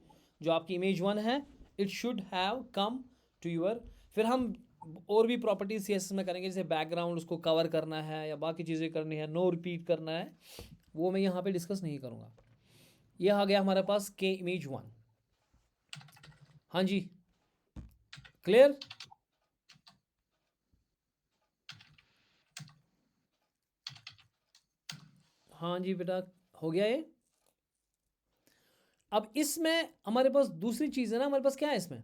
Speaker 1: जो आपकी इमेज 1 है, it should have come to your. फिर हम और भी प्रॉपर्टीज सीएसएस में करेंगे, जैसे बैकग्राउंड उसको कवर करना है या बाकी चीज़ें करनी है, नो रिपीट करना है, वो मैं यहाँ पे डिस्कस नहीं करूँगा। ये आ गया हमारे पास के इमेज 1। हाँ जी, क्लियर? हाँ जी बेटा, हो गया ये। अब इसमें हमारे पास दूसरी चीज़ है ना, हमारे पास क्या है इसमें,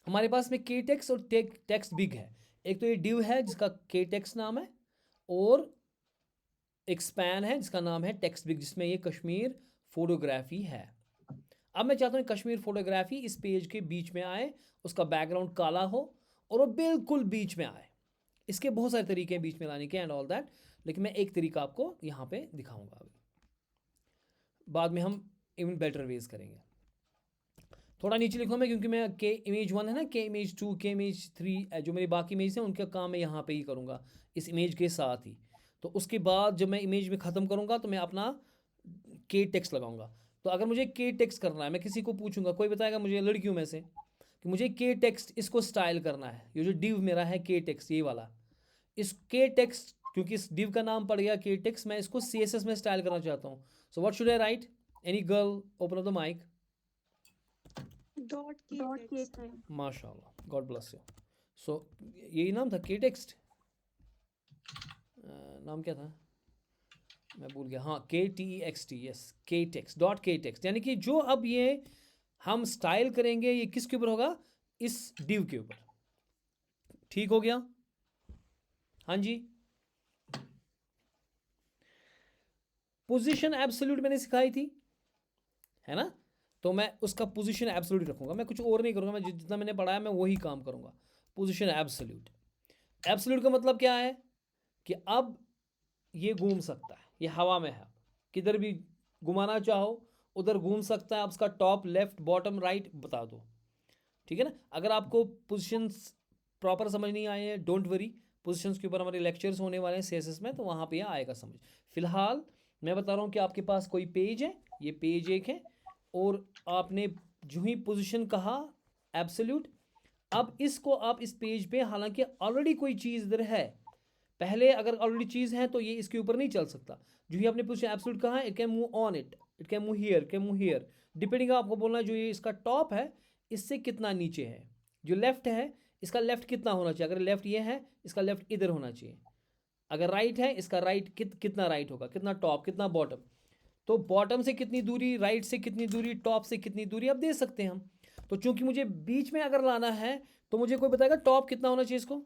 Speaker 1: हमारे पास में के टेक्स्ट और टेक्स्ट बिग है। एक तो ये डिव है जिसका के टेक्स्ट नाम है, और एक स्पैन है जिसका नाम है टेक्स्ट बिग, जिसमें ये कश्मीर फोटोग्राफी है। अब मैं चाहता हूँ कश्मीर फोटोग्राफी इस पेज के बीच में आए, उसका बैकग्राउंड काला हो और वो बिल्कुल बीच में आए। इसके बहुत सारे तरीके हैं बीच में लाने के एंड ऑल दैट, लेकिन मैं एक तरीका आपको यहाँ पे दिखाऊंगा। अभी बाद में हम इवन बेटर वेज करेंगे। थोड़ा नीचे लिखूँ मैं, क्योंकि मैं के इमेज 1 है ना, के इमेज 2, के इमेज 3, जो मेरी बाकी इमेज हैं उनका काम मैं यहाँ पे ही करूँगा इस इमेज के साथ ही। तो उसके बाद जब मैं इमेज में ख़त्म करूँगा तो मैं अपना के टेक्स्ट लगाऊंगा। तो अगर मुझे के टेक्स्ट करना है, मैं किसी को पूछूंगा, कोई बताएगा मुझे लड़कियों में से कि मुझे के टेक्स्ट इसको स्टाइल करना है, ये जो डिव मेरा है के टेक्स्ट ये वाला, इस के टेक्स्ट, क्योंकि इस डिव का नाम पड़ गया के टेक्स्ट, मैं इसको CSS में स्टाइल करना चाहता हूँ। So what should I write? Any girl open up the mic.
Speaker 5: .ktext.
Speaker 1: माशाल्लाह, गॉड ब्लेस यू। सो यही नाम था के टेक्स्ट, नाम क्या था मैं भूल गया। हाँ, KTEXT, यस, के टेक्स्ट, डॉट के टेक्स्ट। यानी कि जो अब ये हम स्टाइल करेंगे ये किसके ऊपर होगा? इस डिव के ऊपर। ठीक हो गया? हाँ जी। पोजीशन एब्सोल्यूट मैंने सिखाई थी, है ना, तो मैं उसका पोजीशन एब्सोल्यूट रखूंगा, मैं कुछ और नहीं करूंगा, मैं जितना मैंने पढ़ाया मैं वही काम करूंगा। Position absolute. एब्सोल्यूट का मतलब क्या है कि अब ये घूम सकता है, ये हवा में है, किधर भी घुमाना चाहो उधर घूम सकता है। अब उसका टॉप, लेफ्ट, बॉटम, राइट बता दो, ठीक है ना। अगर आपको पोजीशंस प्रॉपर समझ नहीं आए हैं, डोंट वरी, पोजीशंस के ऊपर हमारे लेक्चर्स होने वाले हैं CSS में, तो वहाँ पे यह आएगा समझ। फिलहाल मैं बता रहा हूँ कि आपके पास कोई पेज है, ये पेज एक है, और आपने जो ही पोजीशन कहा एब्सोल्यूट, अब इसको आप इस पेज पे, हालांकि ऑलरेडी कोई चीज़ इधर है पहले, अगर ऑलरेडी चीज़ है तो ये इसके ऊपर नहीं चल सकता। जो ही आपने पोजीशन एब्सोल्यूट कहा, it can move on it, it can move here, can move here, depending आपको बोलना है जो ये इसका टॉप है इससे कितना नीचे है, जो लेफ्ट है इसका लेफ्ट कितना होना चाहिए, अगर लेफ्ट ये है इसका लेफ्ट इधर होना चाहिए, अगर राइट है इसका राइट कितना राइट होगा, कितना टॉप, कितना बॉटम। तो बॉटम से कितनी दूरी, राइट से कितनी दूरी, टॉप से कितनी दूरी, अब दे सकते हैं हम। तो चूंकि मुझे बीच में अगर लाना है तो मुझे कोई बताएगा टॉप कितना होना चाहिए इसको,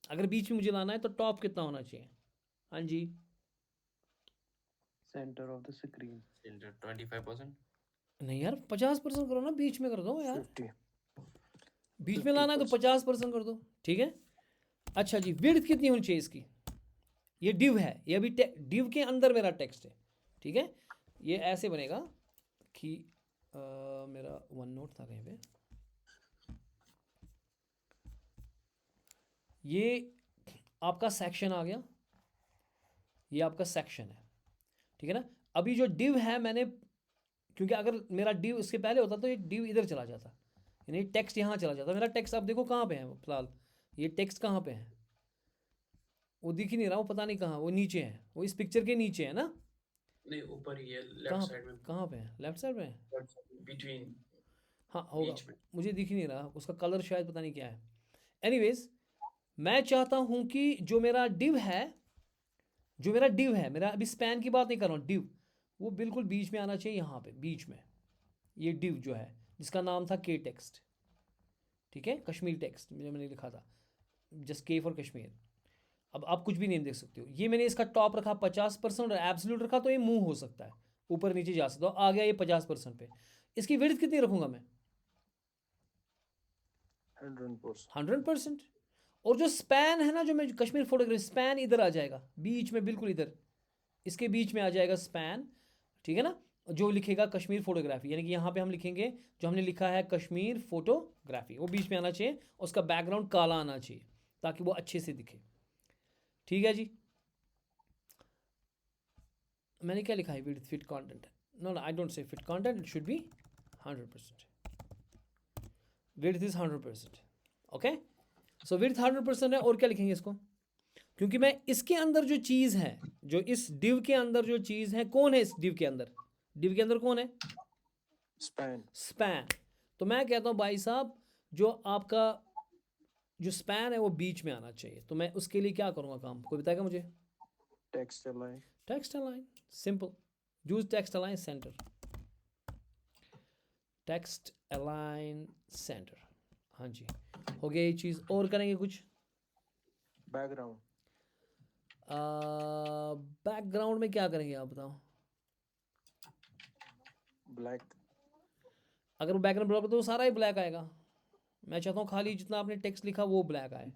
Speaker 1: अगर बीच में मुझे लाना है तो टॉप कितना होना चाहिए? हाँ जी,
Speaker 2: Center of the screen.
Speaker 3: 25%.
Speaker 1: नहीं यार 50% करो ना, बीच में कर दो यार,
Speaker 2: 50.
Speaker 1: बीच में लाना है तो 50% कर दो, ठीक है। अच्छा जी, विड्थ कितनी होनी चाहिए इसकी? ये डिव है, ये अभी डिव के अंदर मेरा टेक्स्ट है, ठीक है। ये ऐसे बनेगा कि मेरा वन नोट था कहीं पे, ये आपका सेक्शन आ गया, ये आपका सेक्शन है, ठीक है ना। अभी जो डिव है मैंने, क्योंकि अगर मेरा डिव इसके पहले होता तो ये डिव इधर चला जाता, यानी टेक्स्ट यहाँ चला जाता। मेरा टेक्स्ट आप देखो कहाँ पे है फिलहाल, ये टेक्स्ट कहाँ पे है वो दिख ही नहीं रहा, वो पता नहीं कहाँ, वो नीचे है, वो इस पिक्चर के नीचे है ना।
Speaker 3: नहीं, ऊपर ही है, लेफ्ट
Speaker 1: कहाँ
Speaker 3: साइड में,
Speaker 1: कहाँ पे है? लेफ्ट साइड में है,
Speaker 3: बिटवीन,
Speaker 1: हाँ होगा,
Speaker 3: बीच में।
Speaker 1: मुझे दिख ही नहीं रहा, उसका कलर शायद पता नहीं क्या है। एनीवेज, मैं चाहता हूँ कि जो मेरा डिव है, जो मेरा डिव है, मेरा अभी स्पैन की बात नहीं कर रहा हूँ, डिव वो बिल्कुल बीच में आना चाहिए, यहाँ पे बीच में। ये डिव जो है जिसका नाम था के टेक्स्ट, ठीक है, कश्मीर टेक्स्ट मैंने लिखा था, जस्ट के फॉर कश्मीर। अब आप कुछ भी नेम देख सकते हो। ये मैंने इसका टॉप रखा 50% और एब्सोल्यूट रखा, तो ये मूव हो सकता है, ऊपर नीचे जा सकता है, आ गया ये 50% पे। इसकी विड्थ कितनी रखूंगा मैं?
Speaker 2: 100%.
Speaker 1: 100%। और जो स्पैन है ना, जो मैं कश्मीर फोटोग्राफी, स्पैन इधर आ जाएगा बीच में, बिल्कुल इधर इसके बीच में आ जाएगा स्पैन, ठीक है ना। जो लिखेगा कश्मीर फोटोग्राफी, यानी कि यहाँ पे हम लिखेंगे जो हमने लिखा है कश्मीर फोटोग्राफी, वो बीच में आना चाहिए, उसका बैकग्राउंड काला आना चाहिए ताकि वो अच्छे से दिखे, ठीक है जी। मैंने क्या लिखा है with fit content? No no, I don't say fit content, it should be 100%. Width is 100%. Okay, so width 100% है, और क्या लिखेंगे इसको? क्योंकि मैं इसके अंदर जो चीज़ है, जो इस डिव के अंदर जो चीज़ है, कौन है इस डिव के अंदर? डिव के अंदर कौन है?
Speaker 2: Span.
Speaker 1: स्पैन. तो मैं कहता हूँ भाई साहब, जो आपका जो स्पैन है वो बीच में आना चाहिए. तो मैं उसके लिए क्या करूँगा काम? कोई बताएगा मुझे?
Speaker 2: Text align.
Speaker 1: Text align. Simple. Use text align centre. Text align centre. हाँ जी, हो गया ये चीज़. और करेंगे कुछ?
Speaker 2: Background.
Speaker 1: बैकग्राउंड में क्या करेंगे आप बताओ?
Speaker 2: Black.
Speaker 1: अगर बैकग्राउंड ब्लॉक तो सारा ही ब्लैक आएगा. मैं चाहता हूँ खाली जितना आपने टेक्स्ट लिखा वो ब्लैक आए.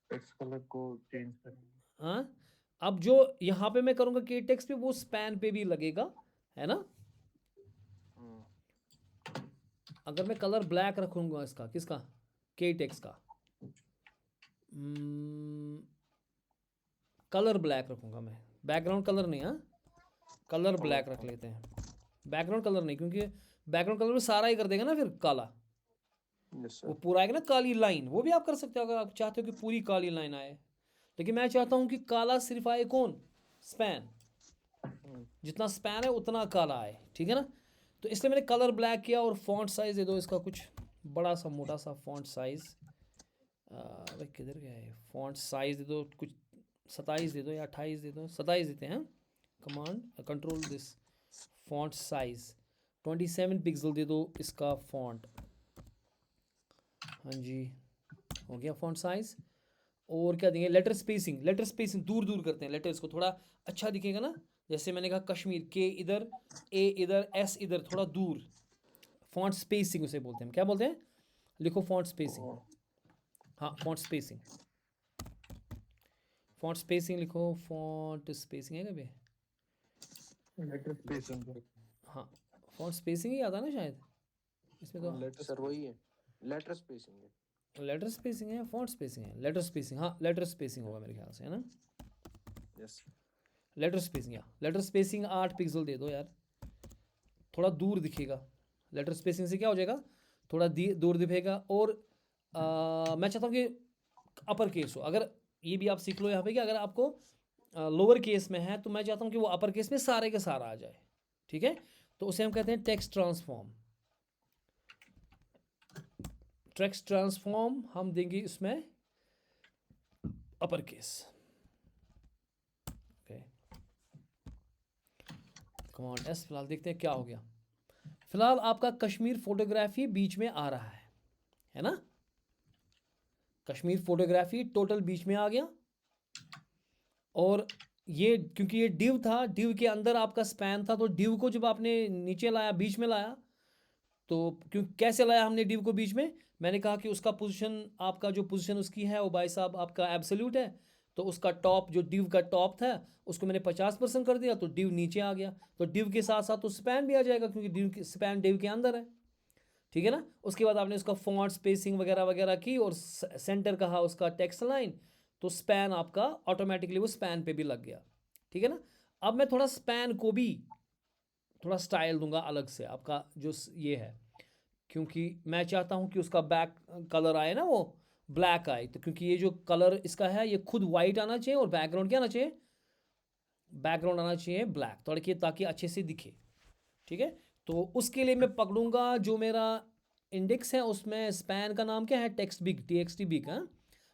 Speaker 2: Text color को change करें.
Speaker 1: हाँ, अब जो यहाँ पे मैं करूँगा के टेक्स्ट पे, वो स्पैन पे भी लगेगा, है ना? अगर मैं कलर ब्लैक रखूँगा इसका, किसका? के टेक्स्ट का. कलर ब्लैक रखूँगा मैं, बैकग्राउंड कलर नहीं. हाँ, कलर ब्लैक रख लेते हैं. बैकग्राउंड कलर नहीं, क्योंकि बैकग्राउंड कलर में सारा ही कर देगा ना फिर काला.
Speaker 2: Yes
Speaker 1: वो
Speaker 2: sir.
Speaker 1: पूरा आएगा ना काली लाइन. वो भी आप कर सकते हो अगर आप चाहते हो कि पूरी काली लाइन आए. लेकिन मैं चाहता हूँ कि काला सिर्फ आए कौन? स्पैन. जितना स्पैन है उतना काला आए. ठीक है ना? तो इसलिए मैंने कलर ब्लैक किया. और फॉन्ट साइज दे दो इसका कुछ बड़ा सा मोटा सा फॉन्ट साइज. भाई किधर गया है? फॉन्ट साइज दे दो कुछ 27 दे दो या 28 दे दो. 27 देते हैं. Command control this. Font size 27 pixel दे दो इसका फॉन्ट. हाँ जी, हो गया फॉन्ट साइज. और क्या देंगे? Letter spacing. लेटर स्पेसिंग दूर दूर करते हैं लेटर्स को, थोड़ा अच्छा दिखेगा ना. जैसे मैंने कहा कश्मीर, के इधर, ए इधर, एस इधर, थोड़ा दूर. फॉन्ट स्पेसिंग उसे बोलते हैं. क्या बोलते हैं? लिखो फॉन्ट स्पेसिंग. हाँ, फॉन्ट स्पेसिंग. फॉन्ट स्पेसिंग लिखो. फॉन्ट स्पेसिंग है क्या भैया?
Speaker 2: Letter spacing.
Speaker 1: हाँ, फॉन्ट स्पेसिंग ही आता है ना शायद इसमें तो.
Speaker 2: Letter sir वही है. Letter spacing है.
Speaker 1: लेटर स्पेसिंग है, फॉन्ट स्पेसिंग है? Letter spacing. हाँ, लेटर स्पेसिंग होगा मेरे ख्याल से, है ना?
Speaker 2: Yes.
Speaker 1: लेटर स्पेसिंग, या लेटर स्पेसिंग 8 पिक्सल दे दो यार, थोड़ा दूर दिखेगा. लेटर स्पेसिंग से क्या हो जाएगा? थोड़ा दूर दिखेगा. और मैं चाहता हूँ कि अपर केस हो. अगर ये भी आप सीख लो यहाँ पे कि अगर आपको लोअर केस में है तो मैं चाहता हूँ कि वो अपर केस में सारे के सारा आ जाए. ठीक है? तो उसे हम कहते हैं टेक्स्ट ट्रांसफॉर्म. टेक्स्ट ट्रांसफॉर्म हम देंगे इसमें upper case. Okay, command S. फिलहाल देखते हैं क्या हो गया. फिलहाल आपका कश्मीर फोटोग्राफी बीच में आ रहा है ना? कश्मीर फोटोग्राफी टोटल बीच में आ गया. और ये क्योंकि ये डिव था, डिव के अंदर आपका स्पैन था, तो डिव को जब आपने नीचे लाया, बीच में लाया, तो क्यों कैसे लाया हमने डिव को बीच में? मैंने कहा कि उसका पोजीशन, आपका जो पोजीशन उसकी है वो भाई साहब आपका एब्सोल्यूट है. तो उसका टॉप, जो डिव का टॉप था, उसको मैंने 50% कर दिया, तो डिव नीचे आ गया. तो डिव के साथ साथ तो स्पैन भी आ जाएगा, क्योंकि डिव स्पैन डिव के अंदर है. ठीक है ना? उसके बाद आपने उसका फॉन्ट स्पेसिंग वगैरह वगैरह की और सेंटर कहा उसका टेक्स्ट लाइन, तो स्पैन आपका ऑटोमेटिकली वो स्पैन पे भी लग गया. ठीक है ना? अब मैं थोड़ा स्पैन को भी थोड़ा स्टाइल दूंगा अलग से, आपका जो ये है, क्योंकि मैं चाहता हूं कि उसका बैक कलर आए ना, वो ब्लैक आए. तो क्योंकि ये जो कलर इसका है ये खुद वाइट आना चाहिए और बैकग्राउंड क्या आना चाहिए? बैकग्राउंड आना चाहिए ब्लैक, ताकि अच्छे से दिखे. ठीक है? तो उसके लिए मैं पकड़ूंगा जो मेरा इंडेक्स है, उसमें स्पैन का नाम क्या है? Text big, TXT big. हाँ,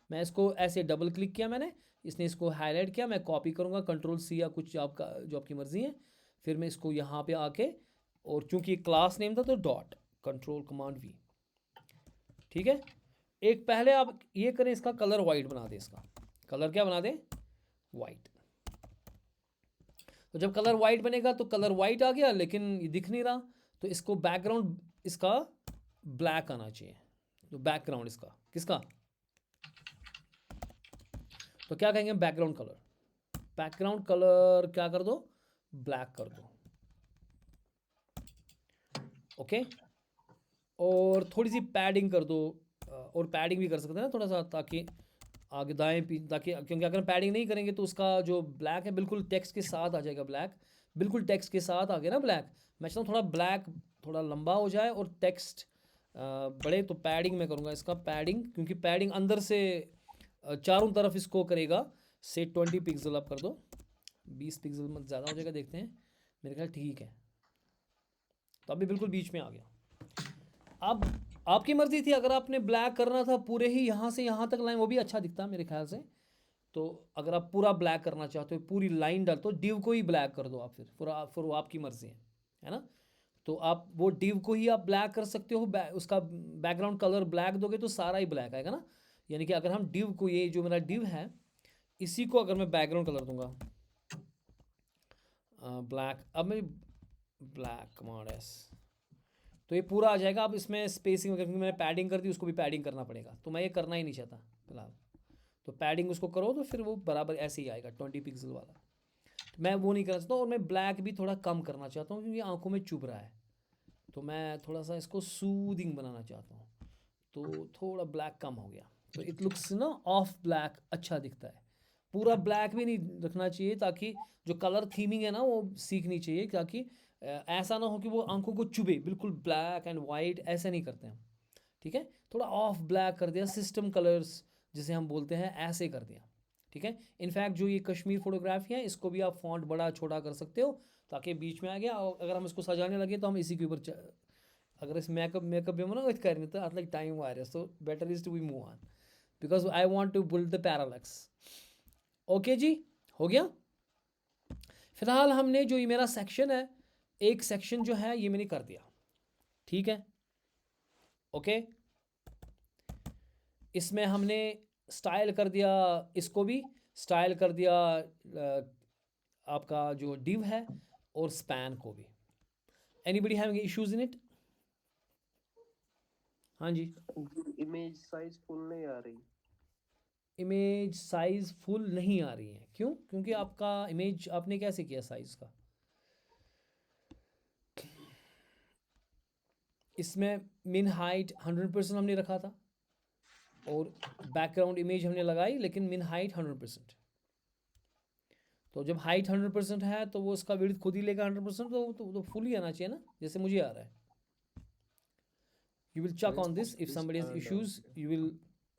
Speaker 1: मैं इसको ऐसे डबल क्लिक किया मैंने, इसने इसको हाईलाइट किया. मैं कॉपी करूँगा Ctrl+C या कुछ आपका जो आपकी मर्ज़ी है. फिर मैं इसको यहाँ पे आके, और चूंकि क्लास नेम था तो डॉट, Ctrl+Command+V. ठीक है? एक पहले आप ये करें, इसका कलर वाइट बना दें. इसका कलर क्या बना दें? वाइट. तो जब कलर वाइट बनेगा तो कलर वाइट आ गया, लेकिन ये दिख नहीं रहा, तो इसको बैकग्राउंड इसका ब्लैक आना चाहिए. तो बैकग्राउंड इसका किसका? तो क्या कहेंगे? Background colour. बैकग्राउंड कलर क्या कर दो? ब्लैक कर दो. ओके, और थोड़ी सी पैडिंग कर दो. और पैडिंग भी कर सकते हैं ना थोड़ा सा, ताकि आगे दाएं ताकि, क्योंकि अगर हम पैडिंग नहीं करेंगे तो उसका जो ब्लैक है बिल्कुल टेक्स्ट के साथ आ जाएगा, ब्लैक बिल्कुल टेक्स्ट के साथ आ गया ना ब्लैक। मैं चाहता हूँ थोड़ा ब्लैक थोड़ा लंबा हो जाए और टेक्स्ट बड़े, तो पैडिंग में करूँगा इसका पैडिंग, क्योंकि पैडिंग अंदर से चारों तरफ इसको करेगा। से 20 पिक्सल अप कर दो, 20 पिक्सल मत ज़्यादा हो जाएगा, देखते हैं, मेरे ख्याल ठीक है। तो अभी बिल्कुल बीच में आ गया। अब आपकी मर्ज़ी थी, अगर आपने ब्लैक करना था पूरे ही यहाँ से यहाँ तक लाइन, वो भी अच्छा दिखता है मेरे ख्याल से। तो अगर आप पूरा ब्लैक करना चाहते हो, पूरी लाइन डाल, तो डिव को ही ब्लैक कर दो आप, फिर वो आपकी मर्ज़ी है ना। तो आप वो डिव को ही आप ब्लैक कर सकते हो, उसका बैकग्राउंड कलर ब्लैक दोगे तो सारा ही ब्लैक आएगा ना। यानी कि अगर हम डिव को, ये जो मेरा डिव है, इसी को अगर मैं बैकग्राउंड कलर दूंगा ब्लैक, अब मैं ब्लैक कमांड एस, तो ये पूरा आ जाएगा। अब इसमें स्पेसिंग वगैरह, क्योंकि मैंने पैडिंग कर दी, उसको भी पैडिंग करना पड़ेगा, तो मैं ये करना ही नहीं चाहता फिलहाल। तो पैडिंग उसको करो तो फिर वो बराबर ऐसे ही आएगा 20 पिक्सल वाला। मैं वो नहीं करना चाहता, और मैं ब्लैक भी थोड़ा कम करना चाहता हूँ क्योंकि आंखों में चुभ रहा है, तो मैं थोड़ा सा इसको सूदिंग बनाना चाहता हूँ। तो थोड़ा ब्लैक कम हो गया, तो इट लुक्स ना ऑफ ब्लैक अच्छा दिखता है। पूरा ब्लैक भी नहीं रखना चाहिए, ताकि जो कलर थीमिंग है ना वो सीखनी चाहिए, ताकि ऐसा ना हो कि वो आंखों को चुभे। बिल्कुल ब्लैक एंड वाइट ऐसे नहीं करते हम, ठीक है। थोड़ा ऑफ ब्लैक कर दिया, सिस्टम कलर्स जिसे हम बोलते हैं, ऐसे कर दिया, ठीक है। इनफैक्ट जो ये कश्मीर फोटोग्राफी है, इसको भी आप फॉन्ट बड़ा छोटा कर सकते हो, ताकि बीच में आ गया। और अगर हम इसको सजाने लगे तो हम इसी के ऊपर अगर इस मेकअप भी ना करने तो लाइक टाइम आ रहा है, so better is to be move on, because I want to build the parallax. Okay जी, हो गया। फिलहाल हमने जो ये मेरा सेक्शन है, एक सेक्शन जो है ये मैंने कर दिया, ठीक है। ओके, इसमें हमने स्टाइल कर दिया, इसको भी स्टाइल कर दिया, आपका जो डिव है, और स्पैन को भी। Anybody having issues in it? हाँ जी।
Speaker 2: इमेज साइज फुल नहीं आ रही।
Speaker 1: इमेज साइज फुल नहीं आ रही है, क्यों? क्योंकि आपका इमेज आपने कैसे किया साइज का? इसमें मिन हाइट 100% हमने रखा था, और बैकग्राउंड इमेज हमने लगाई, लेकिन मिन हाइट 100%। तो जब हाइट 100% है तो वो उसका विड्थ खुद ही लेगा 100%, तो फुल ही आना चाहिए ना, जैसे मुझे आ रहा है। You will check on this if somebody has issues, you will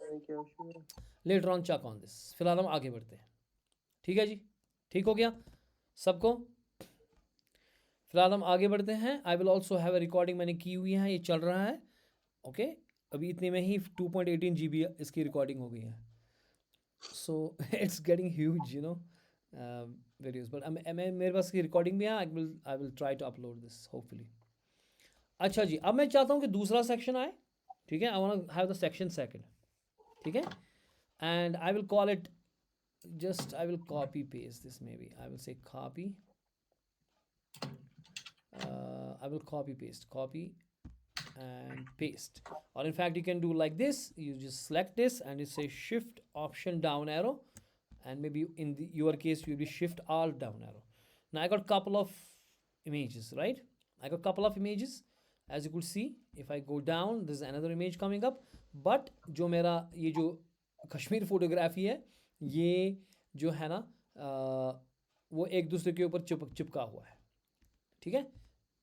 Speaker 2: क्या issue है?
Speaker 1: later on check on this। फिलहाल हम आगे बढ़ते हैं, ठीक है जी, ठीक हो गया सबको? फिलहाल हम आगे बढ़ते हैं। I will also have a recording मैंने की हुई है, ये चल रहा है। ओके, अभी इतने में ही 2.18 GB इसकी रिकॉर्डिंग हो गई है, so it's getting huge, you know, videos. But मेरे पास की रिकॉर्डिंग भी है, I will try to upload this hopefully. अच्छा जी, अब मैं चाहता हूँ कि दूसरा सेक्शन आए, ठीक है। I want have the section second, ठीक है। And I will call it, just I will copy paste this, maybe I will say copy, I will copy and paste. Or in fact you can do like this, you just select this and you say shift option down arrow, and maybe in your case you will be shift alt down arrow. Now I got couple of images, right? I got couple of images, as you could see. If I go down, there's another image coming up, but जो मेरा ये जो Kashmir photography है, ये जो है ना वो एक दूसरे के ऊपर चिपका हुआ है, ठीक है।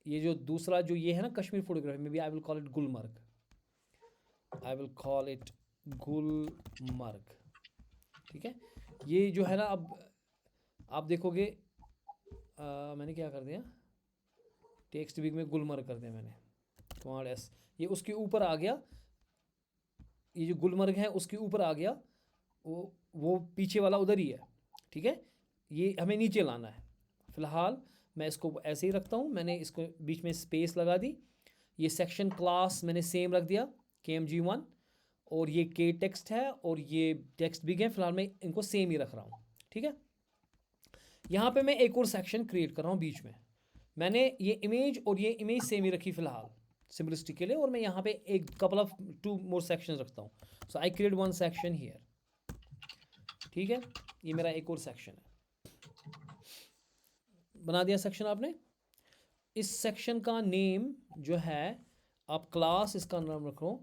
Speaker 1: ये जो दूसरा जो ये है ना कश्मीर फोटोग्राफी में भी, I will call it Gulmarg, I will call it Gulmarg, ठीक है। ये जो है ना, अब आप देखोगे मैंने क्या कर दिया, टेक्स्ट बिग में गुलमर्ग कर दिया मैंने, कमांड एस, ये उसके ऊपर आ गया, ये जो गुलमर्ग है उसके ऊपर आ गया, वो पीछे वाला उधर ही है, ठीक है। ये हमें नीचे लाना है। फिलहाल मैं इसको ऐसे ही रखता हूँ, मैंने इसको बीच में स्पेस लगा दी। ये सेक्शन क्लास मैंने सेम रख दिया, KMG1, और ये K टेक्स्ट है और ये टेक्स्ट बिग है। फिलहाल मैं इनको सेम ही रख रहा हूँ, ठीक है। यहाँ पे मैं एक और सेक्शन क्रिएट कर रहा हूँ बीच में। मैंने ये इमेज और ये इमेज सेम ही रखी फिलहाल सिंपलिसिटी के लिए, और मैं यहाँ पे एक कपल ऑफ 2 मोर सेक्शन रखता हूँ। सो आई क्रिएट 1 सेक्शन हियर, ठीक है। ये मेरा एक और सेक्शन है, बना दिया सेक्शन आपने। इस सेक्शन का नेम जो है, आप क्लास इसका नाम रखो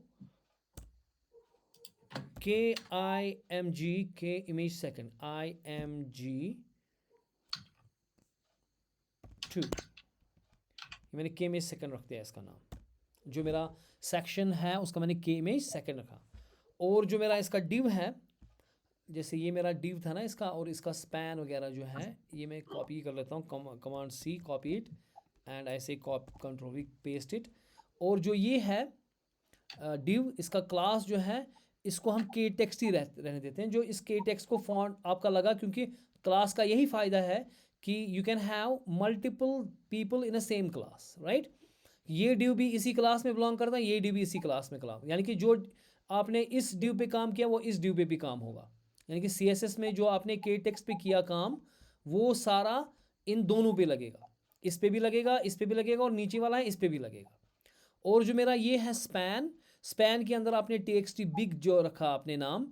Speaker 1: KIMG K image second IMG2 मैंने K image second रख दिया इसका नाम। जो मेरा सेक्शन है उसका मैंने K image second रखा। और जो मेरा इसका div है, जैसे ये मेरा div था ना इसका, और इसका span वगैरह जो है ये मैं कॉपी कर लेता हूँ, command C copy it and ऐसे कंट्रोल V पेस्ट इट। और जो ये है div, इसका क्लास जो है इसको हम k text ही रहने देते हैं। जो इस k text को फॉन्ट आपका लगा, क्योंकि क्लास का यही फ़ायदा है कि you can have multiple people in a same class, right. ये div भी इसी क्लास में बिलोंग करता है, ये div भी इसी क्लास में क्लास, यानी कि जो आपने इस div पे काम किया वो इस div पे भी काम होगा। यानी कि CSS में जो आपने k text पे किया काम वो सारा इन दोनों पे लगेगा, इस पे भी लगेगा, इस पे भी लगेगा, और नीचे वाला है इस पे भी लगेगा। और जो मेरा ये है स्पैन के अंदर आपने txt बिग जो रखा आपने नाम,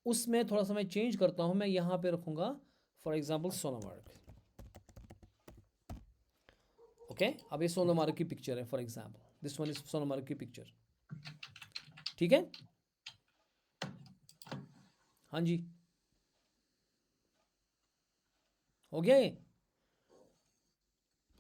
Speaker 1: उसमें थोड़ा सा मैं चेंज करता हूं। मैं यहाँ पे रखूँगा फॉर एग्जांपल सोनामार्ग। ओके, अब ये सोनामार्ग की पिक्चर है, for example this one is Sonamarg की पिक्चर। ठीक है, हाँ जी, हो गया ये।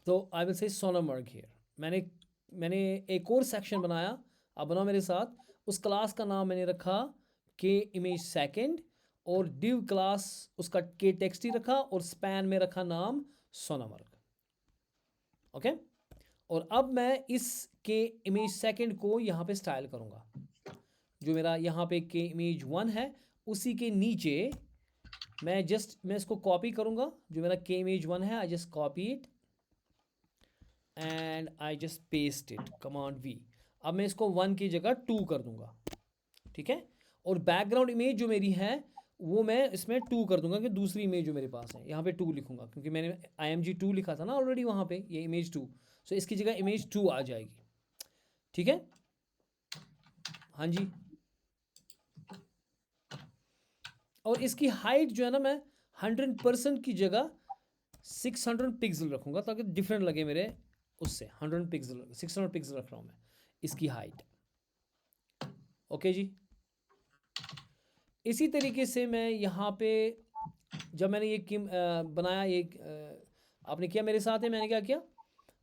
Speaker 1: तो I will say Sonamarg here. मैंने एक और सेक्शन बनाया, अब बनाओ मेरे साथ। उस क्लास का नाम मैंने रखा K image second, और div क्लास उसका K text ही रखा, और स्पैन में रखा नाम सोनामार्ग। ओके, और अब मैं इस K image second को यहाँ पे स्टाइल करूँगा। जो मेरा यहाँ पे K image 1 है उसी के नीचे मैं इसको कॉपी करूँगा। जो मेरा K image 1 है, I just copy it and I just paste it, command V। अब मैं इसको 1 की जगह 2 कर दूंगा, ठीक है। और बैकग्राउंड इमेज जो मेरी है वो मैं इसमें 2 कर दूंगा, कि दूसरी इमेज जो मेरे पास है यहाँ पे 2 लिखूंगा, क्योंकि मैंने IMG2 लिखा था ना ऑलरेडी वहाँ पे, ये इमेज 2, सो इसकी जगह इमेज 2 आ जाएगी। ठीक है, हाँ जी। और इसकी हाइट जो है ना, मैं 100% की जगह 600 पिक्सल रखूंगा, ताकि डिफरेंट लगे मेरे उससे। 100 पिक्सल 600 पिक्सल रख रहा हूँ मैं इसकी हाइट। ओके जी, इसी तरीके से मैं यहाँ पे जब मैंने ये बनाया, ये आपने किया मेरे साथ है, मैंने क्या किया,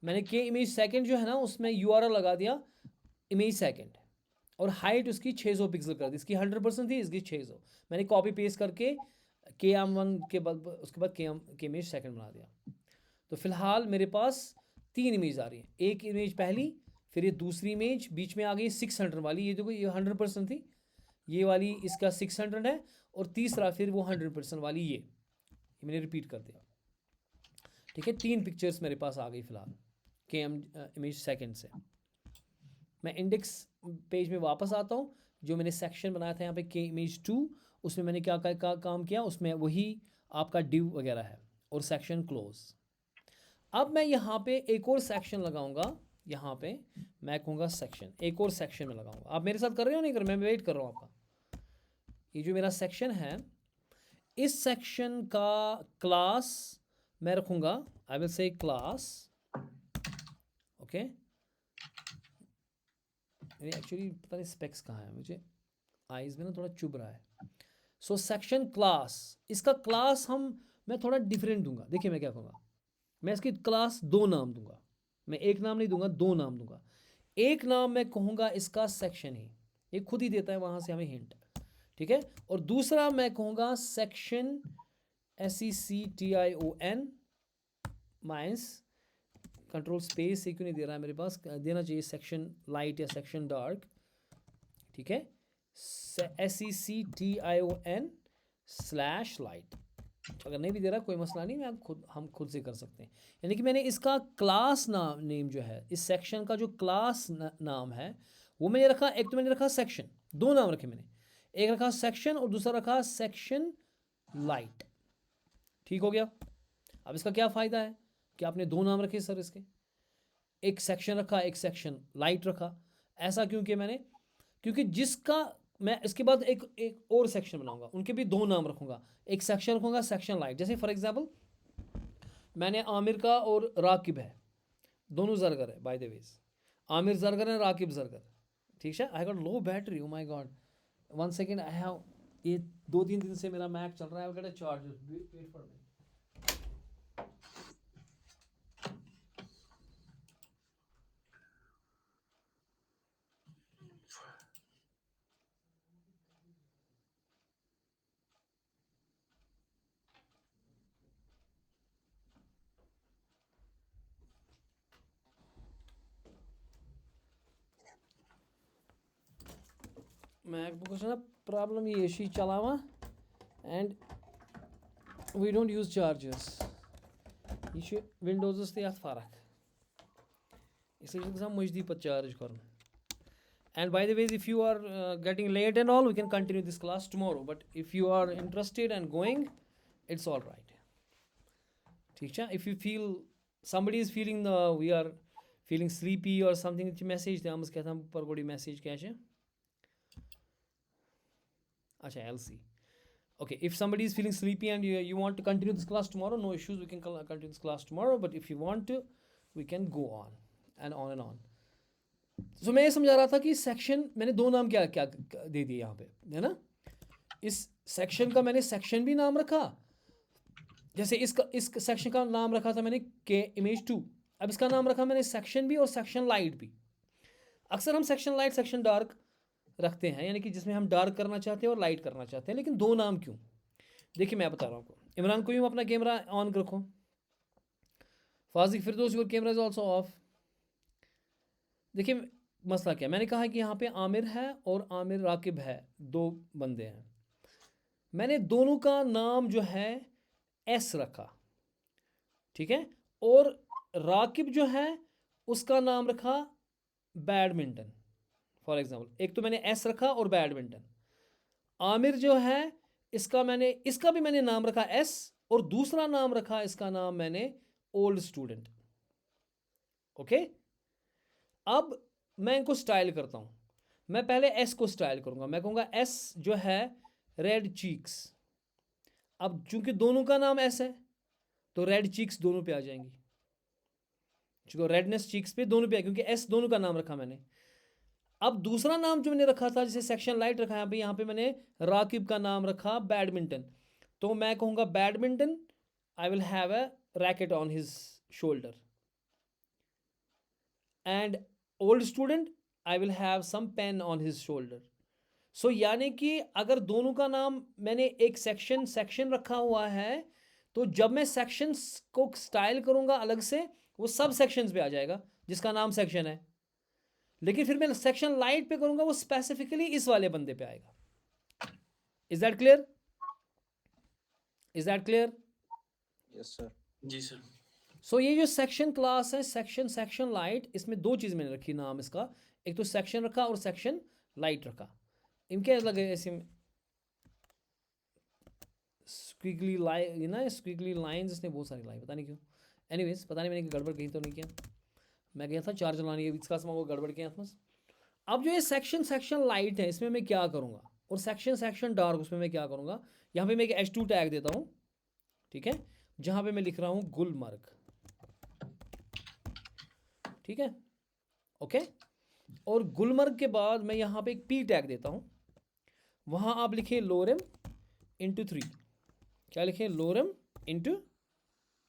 Speaker 1: मैंने K image second जो है ना उसमें URL लगा दिया image second, और हाइट उसकी 600 पिक्सल कर दी। इसकी 100% थी, इसकी 600। मैंने कॉपी पेस्ट करके KM1 के बाद उसके बाद K image second बना दिया। तो फिलहाल मेरे पास 3 इमेज आ रही हैं। एक इमेज पहली, फिर ये दूसरी इमेज बीच में आ गई 600 वाली, ये देखो ये 100% थी, ये वाली इसका 600 है, और तीसरा फिर वो 100% वाली ये मैंने रिपीट कर दिया। ठीक है, 3 पिक्चर्स मेरे पास आ गई फिलहाल KM image second से। मैं इंडेक्स पेज में वापस आता हूँ। जो मैंने सेक्शन बनाया था यहाँ पे K image 2, उसमें मैंने क्या काम किया, उसमें वही आपका div वगैरह है, और सेक्शन क्लोज। अब मैं यहाँ पे एक और सेक्शन लगाऊंगा, यहाँ पे मैं कहूँगा सेक्शन, एक और सेक्शन में लगाऊंगा। आप मेरे साथ कर रहे हो नहीं कर रहे? मैं वेट कर रहा हूँ आपका। ये जो मेरा सेक्शन है, इस सेक्शन का क्लास मैं रखूँगा, I will say class. Okay, actually पता नहीं स्पेक्स कहाँ है, मुझे आईज में ना थोड़ा चुभ रहा है। सो सेक्शन क्लास, इसका क्लास मैं थोड़ा डिफरेंट दूंगा। देखिए मैं क्या कहूँगा, मैं इसकी क्लास 2 नाम दूंगा। मैं एक नाम नहीं दूंगा, 2 नाम दूंगा। एक नाम मैं कहूँगा इसका सेक्शन ही, ये खुद ही देता है वहाँ से हमें हिंट, ठीक है। और दूसरा मैं कहूँगा section SECTION minus control space, ये क्यों नहीं दे रहा है मेरे पास, देना चाहिए सेक्शन लाइट या सेक्शन डार्क, ठीक है। SECTION/light। अगर नहीं भी दे रहा कोई मसला नहीं, हम खुद से कर सकते हैं। यानी कि मैंने इसका क्लास नेम जो है, इस सेक्शन का जो क्लास नाम है वो मैंने रखा, एक तो मैंने रखा सेक्शन, 2 नाम रखे मैंने, एक रखा सेक्शन और दूसरा रखा सेक्शन लाइट। ठीक हो गया। अब इसका क्या फ़ायदा है कि आपने 2 नाम रखे सर इसके, एक सेक्शन रखा, एक सेक्शन लाइट रखा। ऐसा क्योंकि जिसका मैं इसके बाद एक और सेक्शन बनाऊंगा, उनके भी 2 नाम रखूंगा। एक सेक्शन रखूंगा सेक्शन लाइट, जैसे फॉर एग्जांपल मैंने आमिर का और राकिब है, दोनों जरगर है by the way, Aamir Zargar है, राकिब जरगर, ठीक है। I got low battery, oh my god, 1 second, I have ये 2-3 दिन से मेरा मैक चल रहा है, get a charger, wait for me. MacBook ना प्रॉब्लम ये शी चलावा and we don't use chargers, ये छ विंडोजस ते अथ फरक, इसलिए छ गसान मजदी पत चार्ज करन। And by the way, if you are getting late and all, we can continue this class tomorrow. But if you are interested and going, it's all right. ठीक है? If you feel somebody is feeling we are feeling sleepy or something, it's message दे हमस कहता हम पर कोई message क्या है? अच्छा LC. Okay, if somebody is feeling sleepy and you want to continue this class tomorrow, no issues. We can continue this class tomorrow. But if you want to, we can go on and on and on. So मैं ये समझा रहा था कि section मैंने दो नाम क्या क्या दे दिए यहाँ पे, है ना? इस सेक्शन का मैंने सेक्शन भी नाम रखा, जैसे इस सेक्शन का नाम रखा था मैंने के इमेज 2, अब इसका नाम रखा मैंने सेक्शन भी और सेक्शन लाइट भी। अक्सर हम सेक्शन लाइट सेक्शन डार्क रखते हैं, यानी कि जिसमें हम डार्क करना चाहते हैं और लाइट करना चाहते हैं, लेकिन दो नाम क्यों? देखिए मैं बता रहा हूँ आपको। इमरान को अपना कैमरा ऑन रखो, Fazik Firdous your camera is also off. देखिए मसला क्या, मैंने कहा कि यहाँ पे आमिर है और आमिर राकिब है, दो बंदे हैं। मैंने दोनों का नाम जो है एस रखा, ठीक है, और राकिब जो है उसका नाम रखा बैडमिंटन फॉर एग्जांपल। एक तो मैंने एस रखा और बैडमिंटन। आमिर जो है इसका भी मैंने नाम रखा एस, और दूसरा नाम रखा इसका नाम मैंने ओल्ड स्टूडेंट। ओके, अब मैं इनको स्टाइल करता हूँ। मैं पहले एस को स्टाइल करूँगा, मैं कहूँगा एस जो है रेड चीक्स। अब चूंकि दोनों का नाम एस है तो रेड चीक्स दोनों पे आ जाएंगी, चूंकि रेडनेस चीक्स पे दोनों पे है, क्योंकि एस दोनों का नाम रखा मैंने। अब दूसरा नाम जो मैंने रखा था, जैसे सेक्शन लाइट रखा है यहाँ पे मैंने राकिब का नाम रखा बैडमिंटन, तो मैं कहूँगा badminton I will have a racket on his shoulder, and old student I will have some pen on his shoulder. So यानी कि अगर दोनों का नाम मैंने एक सेक्शन रखा हुआ है, तो जब मैं सेक्शंस को स्टाइल करूंगा अलग से, वो सब सेक्शंस पे आ जाएगा जिसका नाम सेक्शन है। लेकिन फिर मैं सेक्शन लाइट पे करूंगा, वो स्पेसिफिकली इस वाले बंदे पे आएगा। Is that clear? Is that clear?
Speaker 2: Yes sir.
Speaker 3: जी सर।
Speaker 1: सो ये जो सेक्शन क्लास है, सेक्शन लाइट, इसमें दो चीज़ मैंने रखी नाम इसका, एक तो सेक्शन रखा और सेक्शन लाइट रखा। इनके लगे ऐसे स्क्विगली लाइन, ना स्क्विगली लाइंस, इसने बहुत सारी लाई, पता नहीं क्यों। एनीवेज पता नहीं मैंने गड़बड़ कही तो नहीं किया, मैं गया था चार्ज लाने के इसका समय वो गड़बड़ किया था। अब जो ये सेक्शन लाइट है, इसमें मैं क्या करूँगा, और सेक्शन डार्क, उसमें मैं क्या करूँगा। यहाँ पे मैं एक H2 टैग देता हूँ, ठीक है, जहाँ पे मैं लिख रहा हूँ गुलमर्ग, ठीक है, ओके। और गुलमर्ग के बाद मैं यहाँ पे एक P टैग देता हूँ, वहाँ आप लिखें लोरेम इंटू 3। क्या लिखें? लोरेम इंटू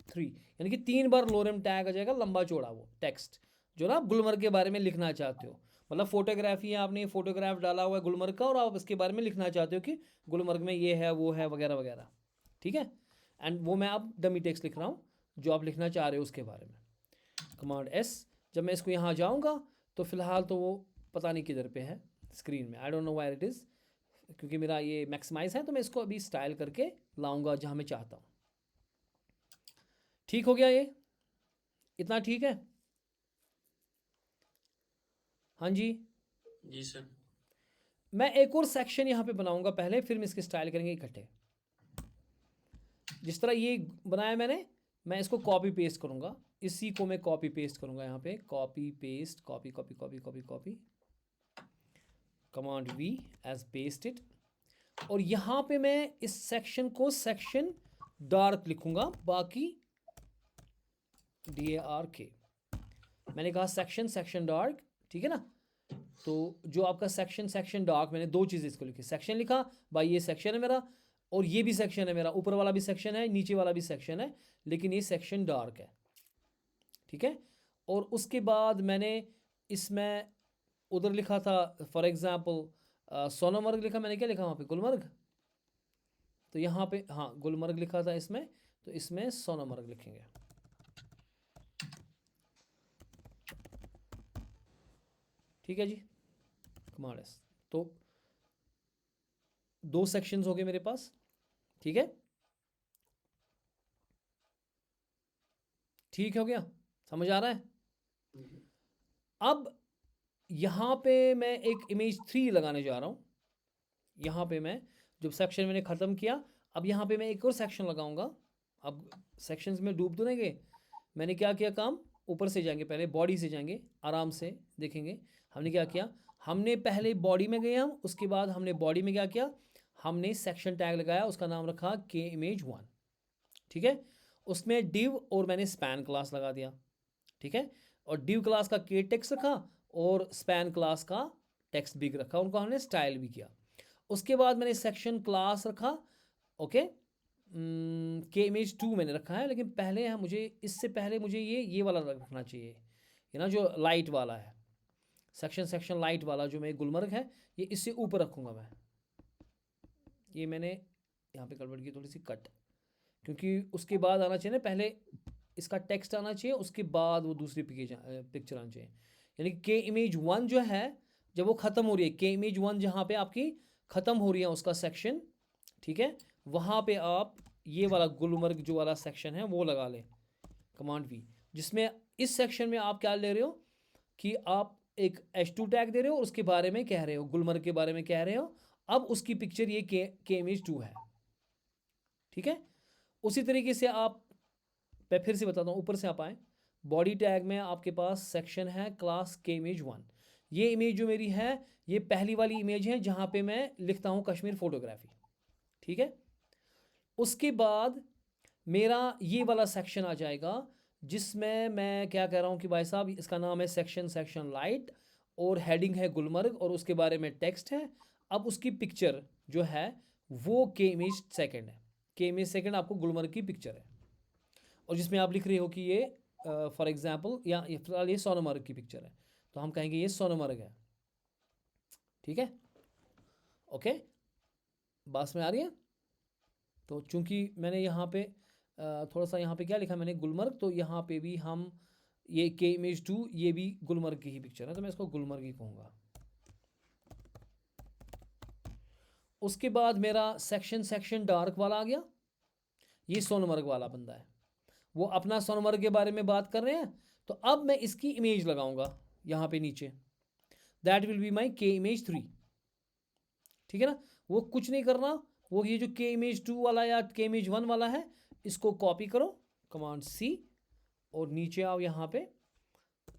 Speaker 1: 3, यानी कि 3 बार लोरेम टैग आ जाएगा, लंबा चौड़ा वो टेक्स्ट जो ना आप गुलमर्ग के बारे में लिखना चाहते हो। मतलब फोटोग्राफी है, आपने फोटोग्राफ डाला हुआ है गुलमर्ग का, और आप इसके बारे में लिखना चाहते हो कि गुलमर्ग में ये है वो है वगैरह वगैरह, ठीक है। एंड वो मैं अब डमी टेक्स्ट लिख रहा हूँ जो आप लिखना चाह रहे हो उसके बारे में। कमांड एस, जब मैं इसको यहाँ जाऊँगा तो फिलहाल तो वो पता नहीं किधर पे है स्क्रीन में, I don't know wire it is, क्योंकि मेरा ये मैक्सिमाइज है, तो मैं इसको अभी स्टाइल करके लाऊंगा जहाँ मैं चाहता हूँ। ठीक हो गया, ये इतना ठीक है? हाँ जी
Speaker 3: जी सर।
Speaker 1: मैं एक और सेक्शन यहाँ पे बनाऊंगा पहले, फिर मैं इसके स्टाइल करेंगे इकट्ठे। जिस तरह ये बनाया मैंने, मैं इसको कॉपी पेस्ट करूँगा, इसी को मैं कॉपी पेस्ट करूँगा यहाँ पे, copy paste, copy copy copy copy copy, command V as paste it. और यहाँ पे मैं इस सेक्शन को सेक्शन डार्क लिखूँगा, बाकी DARK, मैंने कहा सेक्शन डार्क, ठीक है ना। तो जो आपका सेक्शन डार्क, मैंने दो चीज़ें इसको लिखी, सेक्शन लिखा भाई ये सेक्शन है मेरा, और ये भी सेक्शन है मेरा, ऊपर वाला भी सेक्शन है नीचे वाला भी सेक्शन है, लेकिन ये सेक्शन डार्क है, ठीक है। और उसके बाद मैंने इसमें उधर लिखा था फॉर एग्जांपल सोनमर्ग लिखा, मैंने क्या लिखा वहाँ पे, गुलमर्ग। तो यहाँ पे हाँ गुलमर्ग लिखा था इसमें, तो इसमें सोनमर्ग लिखेंगे, ठीक है जी। कमांड एस, तो दो सेक्शंस हो गए मेरे पास, ठीक है। ठीक हो गया, समझ आ रहा है। अब यहाँ पे मैं एक इमेज 3 लगाने जा रहा हूँ। यहाँ पे मैं जब सेक्शन मैंने ख़त्म किया, अब यहाँ पे मैं एक और सेक्शन लगाऊंगा। अब सेक्शंस में डूब तो नहीं गए, मैंने क्या किया काम, ऊपर से जाएंगे, पहले बॉडी से जाएंगे, आराम से देखेंगे हमने क्या किया। हमने पहले बॉडी में गए हम, उसके बाद हमने बॉडी में क्या किया, हमने सेक्शन टैग लगाया, उसका नाम रखा के इमेज 1, ठीक है। उसमें डिव और मैंने स्पैन क्लास लगा दिया, ठीक है। और डिव क्लास का के टेक्स्ट रखा और स्पैन क्लास का टेक्स्ट भी रखा, उनको हमने स्टाइल भी किया। उसके बाद मैंने सेक्शन क्लास रखा, ओके, के इमेज 2 मैंने रखा है, लेकिन पहले है मुझे, इससे पहले मुझे ये वाला रखना चाहिए, ये ना जो लाइट वाला है, सेक्शन लाइट वाला जो मैं गुलमर्ग है, ये इससे ऊपर रखूँगा मैं। ये मैंने यहाँ पे गड़बड़ की थोड़ी सी कट, क्योंकि उसके बाद आना चाहिए ना, पहले इसका टेक्स्ट आना चाहिए, उसके बाद वो दूसरी पिक्चर आना चाहिए। यानी के इमेज 1 जो है, जब वो ख़त्म हो रही है, के इमेज 1 जहाँ पे आपकी ख़त्म हो रही है उसका सेक्शन, ठीक है, वहाँ पे आप ये वाला गुलमर्ग जो वाला सेक्शन है वो लगा लें, कमांड वी, जिसमें इस सेक्शन में आप क्या ले रहे हो कि आप एक H2 टैग दे रहे हो, उसके बारे में कह रहे हो, गुलमर्ग के बारे में कह रहे हो। अब उसकी पिक्चर ये के इमेज 2 है, ठीक है। उसी तरीके से आप, मैं फिर से बताता हूँ, ऊपर से आप आए, बॉडी टैग में आपके पास सेक्शन है क्लास के इमेज 1। ये इमेज जो मेरी है, ये पहली वाली इमेज है जहाँ पे मैं लिखता हूँ कश्मीर फोटोग्राफी, ठीक है। उसके बाद मेरा ये वाला सेक्शन आ जाएगा, जिसमें मैं क्या कह रहा हूँ कि भाई साहब इसका नाम है सेक्शन लाइट, और हेडिंग है गुलमर्ग, और उसके बारे में टेक्स्ट है। अब उसकी पिक्चर जो है वो के इमेज 2 है, के इमेज 2 आपको गुलमर्ग की पिक्चर है, और जिसमें आप लिख रहे हो कि ये फॉर एग्जांपल या फिलहाल ये सोनमर्ग की पिक्चर है, तो हम कहेंगे ये सोनमर्ग है, ठीक है, ओके, बात में आ रही है। तो चूंकि मैंने यहाँ पे थोड़ा सा यहाँ पे क्या लिखा मैंने, गुलमर्ग, तो यहाँ पे भी हम ये के इमेज 2 ये भी गुलमर्ग की ही पिक्चर है, तो मैं इसको गुलमर्ग ही कहूँगा। उसके बाद मेरा सेक्शन डार्क वाला आ गया, ये सोनमर्ग वाला बंदा है, वो अपना सोनमर्ग के बारे में बात कर रहे हैं। तो अब मैं इसकी इमेज लगाऊंगा यहाँ पे नीचे, दैट विल बी माई के इमेज 3, ठीक है ना। वो कुछ नहीं करना, वो ये जो के इमेज 2 वाला या के इमेज 1 वाला है, इसको कॉपी करो, कमांड C, और नीचे आओ यहाँ पे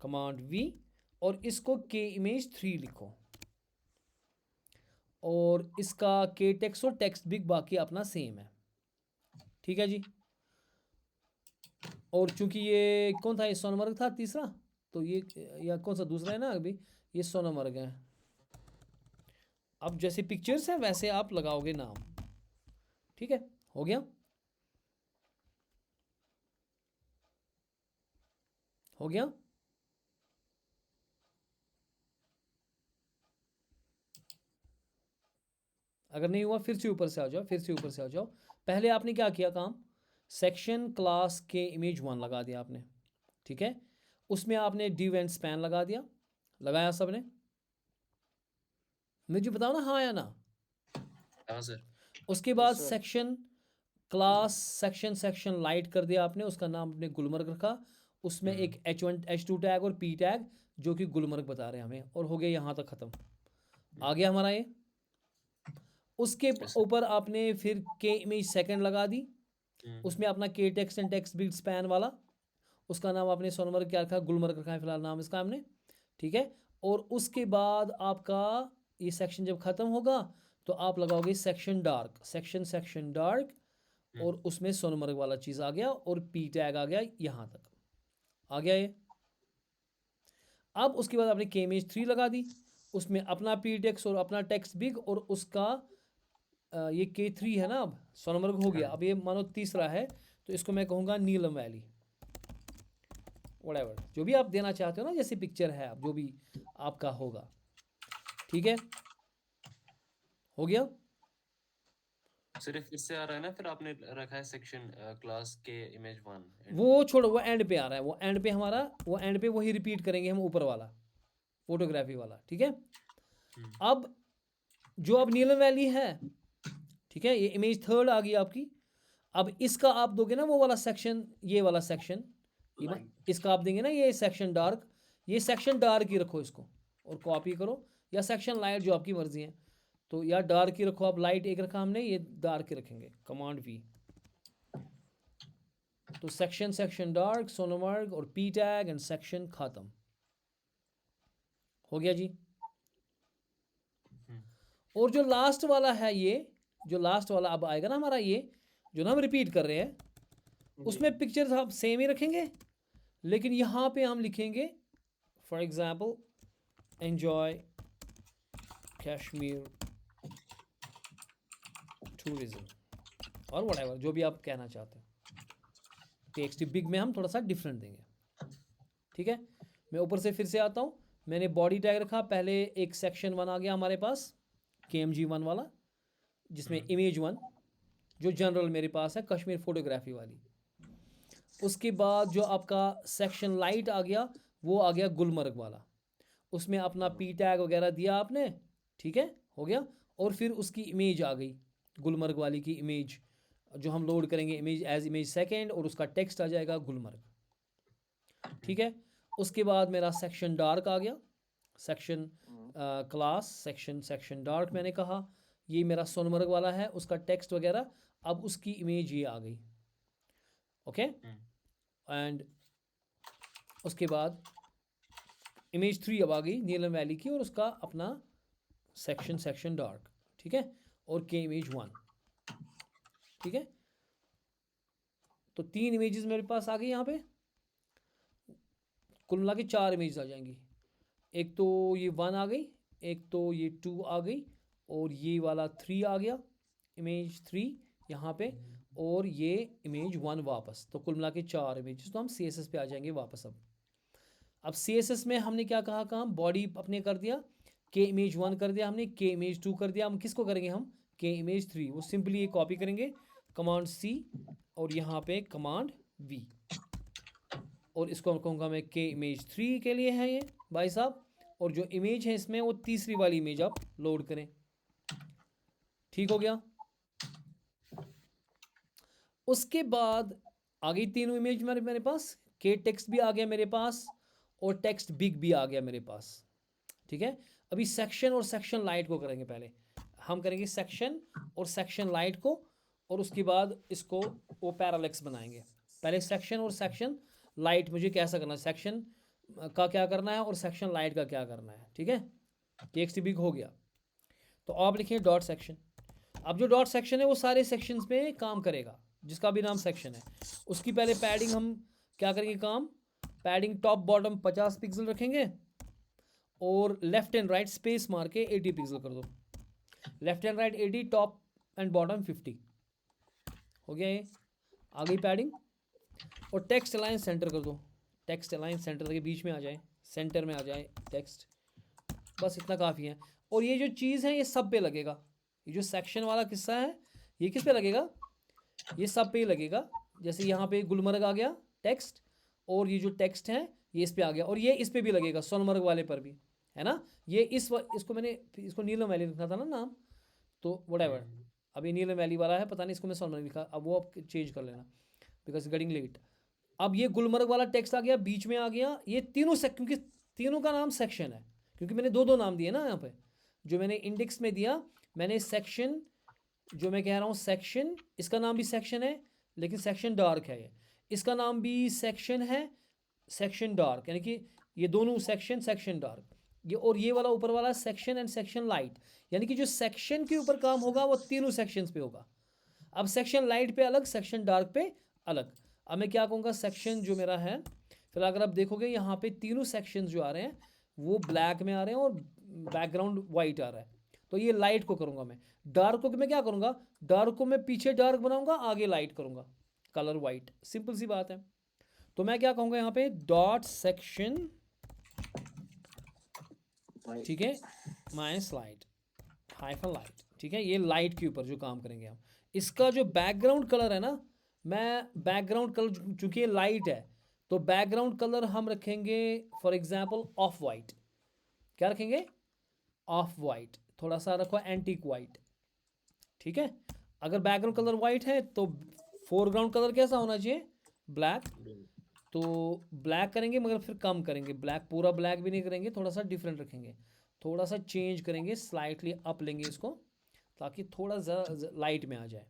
Speaker 1: कमांड V, और इसको के इमेज 3 लिखो, और इसका के टेक्स्ट और टेक्स्ट बिग बाकी अपना सेम है, ठीक है जी। और चूंकि ये कौन था, ये सोनमर्ग था तीसरा, तो ये या कौन सा दूसरा है ना अभी, ये सोनमर्ग है। अब जैसे पिक्चर्स हैं वैसे आप लगाओगे नाम, ठीक है, हो गया, हो गया। अगर नहीं हुआ फिर से ऊपर से आ जाओ, फिर से ऊपर से आ जाओ। पहले आपने क्या किया काम, सेक्शन क्लास के इमेज 1 लगा दिया आपने, ठीक है। उसमें आपने डिव एंड स्पैन लगा दिया, लगाया सबने, मुझे बताओ ना हाँ या ना।
Speaker 3: हाँ सर।
Speaker 1: उसके बाद सेक्शन क्लास सेक्शन लाइट कर दिया आपने, उसका नाम आपने गुलमर्ग रखा, उसमें एक H1 H2 टैग और P टैग जो कि गुलमर्ग बता रहे हैं हमें, और हो गया यहाँ तक ख़त्म, आ गया हमारा ये। उसके ऊपर आपने फिर के इमेज 2 लगा दी, उसमें अपना के text and text big span वाला, उसका नाम आपने सोनमर्ग क्या रखा, गुलमर्ग रखा है फिलहाल नाम इसका हमने, ठीक है। और उसके बाद आपका ये सेक्शन जब ख़त्म होगा तो आप लगाओगे सेक्शन डार्क, और उसमें सोनमर्ग वाला चीज़ आ गया, और पी टैग आ गया, यहाँ तक आ गया ये। अब उसके बाद आपने के इमेज 3 लगा दी, उसमें अपना पी टेक्स्ट और अपना टेक्स्ट बिग और उसका ये K3 है ना, अब सोनमर्ग हो गया। अब ये मानो तीसरा है, तो इसको मैं कहूँगा नीलम वैली, व्हाटएवर जो भी आप देना चाहते हो ना, जैसे पिक्चर है, आप जो भी आपका होगा। ठीक है, हो गया।
Speaker 3: सिर्फ इससे आ रहा है ना, फिर आपने रखा है सेक्शन क्लास के इमेज 1।
Speaker 1: वो छोड़ो, वो एंड पे आ रहा है, वो एंड पे हमारा, वो एंड पे वही रिपीट करेंगे हम, ऊपर वाला फोटोग्राफी वाला। ठीक है, अब जो अब नीलम वैली है, ठीक है, ये इमेज 3 आ गई आपकी। अब इसका आप दोगे ना वो वाला सेक्शन, ये वाला सेक्शन, इसका आप देंगे ना ये सेक्शन डार्क, ये सेक्शन डार्क ही रखो इसको और कॉपी करो, या सेक्शन लाइट, जो आपकी मर्जी है। तो या डार्क ही रखो आप, लाइट एक रखा हमने, ये डार्क ही रखेंगे, कमांड V। तो सेक्शन डार्क, सोनमर्ग और पी टैग एंड सेक्शन खत्म हो गया जी। और जो लास्ट वाला है, ये जो लास्ट वाला अब आएगा ना हमारा, ये जो ना हम रिपीट कर रहे हैं, उसमें पिक्चर्स आप सेम ही रखेंगे, लेकिन यहाँ पे हम लिखेंगे for example enjoy Kashmir tourism और व्हाटएवर जो भी आप कहना चाहते हैं। टेक्स्ट बिग में हम थोड़ा सा डिफरेंट देंगे। ठीक है, मैं ऊपर से फिर से आता हूँ। मैंने बॉडी टैग रखा, पहले एक सेक्शन 1 आ गया हमारे पास, KMG1 वाला, जिसमें इमेज 1 जो जनरल मेरे पास है, कश्मीर फोटोग्राफी वाली। उसके बाद जो आपका सेक्शन लाइट आ गया, वो आ गया गुलमर्ग वाला, उसमें अपना पी टैग वगैरह दिया आपने। ठीक है, हो गया। और फिर उसकी इमेज आ गई, गुलमर्ग वाली की इमेज जो हम लोड करेंगे, इमेज एज इमेज सेकेंड, और उसका टेक्स्ट आ जाएगा गुलमर्ग। ठीक है, उसके बाद मेरा सेक्शन डार्क आ गया, सेक्शन क्लास, सेक्शन डार्क मैंने कहा, ये मेरा सोनमर्ग वाला है, उसका टेक्स्ट वगैरह, अब उसकी इमेज ये आ गई। ओके, एंड उसके बाद इमेज 3 अब आ गई नीलम वैली की, और उसका अपना सेक्शन डार्क। ठीक है, और के इमेज 1। ठीक है, तो 3 इमेजेस मेरे पास आ गई यहाँ पे, कुल मिला के 4 इमेज आ जाएंगी। एक तो ये 1 आ गई, एक तो ये 2 आ गई, और ये वाला 3 आ गया, इमेज 3 यहाँ पे, और ये इमेज 1 वापस। तो कुल मिला के 4 इमेजेस। तो हम CSS पे आ जाएंगे वापस। अब CSS में हमने क्या कहा काम, बॉडी अपने कर दिया, के इमेज 1 कर दिया हमने, के इमेज 2 कर दिया। हम किसको करेंगे, हम के इमेज 3, वो सिंपली ये कॉपी करेंगे, कमांड C और यहाँ पे कमांड V, और इसको कहूँगा मैं के इमेज 3 के लिए है ये भाई साहब। और जो इमेज है इसमें, वो तीसरी वाली इमेज आप लोड करें। ठीक हो गया। उसके बाद आ गई तीनों इमेज मेरे पास, के टेक्स्ट भी आ गया मेरे पास, और टेक्स्ट बिग भी आ गया मेरे पास। ठीक है, अभी सेक्शन और सेक्शन लाइट को करेंगे। पहले हम करेंगे सेक्शन और सेक्शन लाइट को, और उसके बाद इसको वो पैरालेक्स बनाएंगे। पहले सेक्शन और सेक्शन लाइट मुझे कैसा करना है, सेक्शन का क्या करना है और सेक्शन लाइट का क्या करना है। ठीक है, टेक्स्ट बिग हो गया, तो आप लिखें डॉट सेक्शन। अब जो डॉट सेक्शन है वो सारे सेक्शंस पे काम करेगा, जिसका भी नाम सेक्शन है। उसकी पहले पैडिंग हम क्या करेंगे काम, पैडिंग टॉप बॉटम 50 पिक्सल रखेंगे, और लेफ्ट एंड राइट स्पेस मार के 80 पिक्सल कर दो। Left and right 80, top and bottom 50 हो गया। ये आ गई पैडिंग। और टेक्स्ट अलाइन सेंटर कर दो, टेक्स्ट अलाइन सेंटर के बीच में आ जाए, सेंटर में आ जाए टेक्स्ट, बस इतना काफ़ी है। और ये जो चीज़ है ये सब पे लगेगा, ये जो सेक्शन वाला किस्सा है ये किस पे लगेगा, ये सब पे ही लगेगा। जैसे यहाँ पे गुलमर्ग आ गया टेक्स्ट, और ये जो टेक्स्ट है ये इस पे आ गया, और ये इस पे भी लगेगा, सोनमर्ग वाले पर भी है ना। ये इसको मैंने इसको नीलम वैली लिखना था ना नाम, तो व्हाटएवर, अब ये नीलम वैली वाला है, पता नहीं इसको मैं सोनमर्ग लिखा, अब वो आप चेंज कर लेना बिकॉज गेटिंग लेट। अब ये गुलमर्ग वाला टेक्स्ट आ गया, बीच में आ गया ये तीनों क्योंकि तीनों का नाम सेक्शन है, क्योंकि मैंने दो नाम दिए ना यहाँ पे, जो मैंने इंडेक्स में दिया मैंने सेक्शन, जो मैं कह रहा हूँ सेक्शन, इसका नाम भी सेक्शन है लेकिन सेक्शन डार्क है, ये इसका नाम भी सेक्शन है, सेक्शन डार्क, यानी कि ये दोनों सेक्शन डार्क, ये और ये वाला ऊपर वाला सेक्शन एंड सेक्शन लाइट, यानी कि जो सेक्शन के ऊपर काम होगा वो तीनों सेक्शंस पे होगा। अब सेक्शन लाइट पे अलग, सेक्शन डार्क पे अलग। अब मैं क्या कहूँगा, सेक्शन जो मेरा है, फिर अगर आप देखोगे यहाँ पे तीनों सेक्शंस जो आ रहे हैं वो ब्लैक में आ रहे हैं, और बैकग्राउंड वाइट आ रहा है, तो ये लाइट को करूँगा मैं। डार्क को मैं क्या करूँगा, डार्क को मैं पीछे डार्क बनाऊँगा, आगे लाइट करूँगा, कलर वाइट, सिंपल सी बात है। तो मैं क्या कहूँगा यहाँ पे, डॉट सेक्शन, ठीक है, माइनस लाइट, हाइफन लाइट, ठीक है। ये लाइट के ऊपर जो काम करेंगे हम। इसका जो बैकग्राउंड कलर है ना, मैं बैकग्राउंड कलर चूंकि ये लाइट है तो बैकग्राउंड कलर हम रखेंगे फॉर एग्जांपल ऑफ वाइट। क्या रखेंगे, ऑफ वाइट, थोड़ा सा रखो एंटीक वाइट, ठीक है। अगर बैकग्राउंड कलर वाइट है तो फोरग्राउंड कलर कैसा होना चाहिए, ब्लैक। तो ब्लैक करेंगे मगर फिर कम करेंगे, ब्लैक पूरा ब्लैक भी नहीं करेंगे, थोड़ा सा डिफरेंट रखेंगे, थोड़ा सा चेंज करेंगे, स्लाइटली अप लेंगे इसको ताकि थोड़ा ज़्यादा लाइट में आ जाए।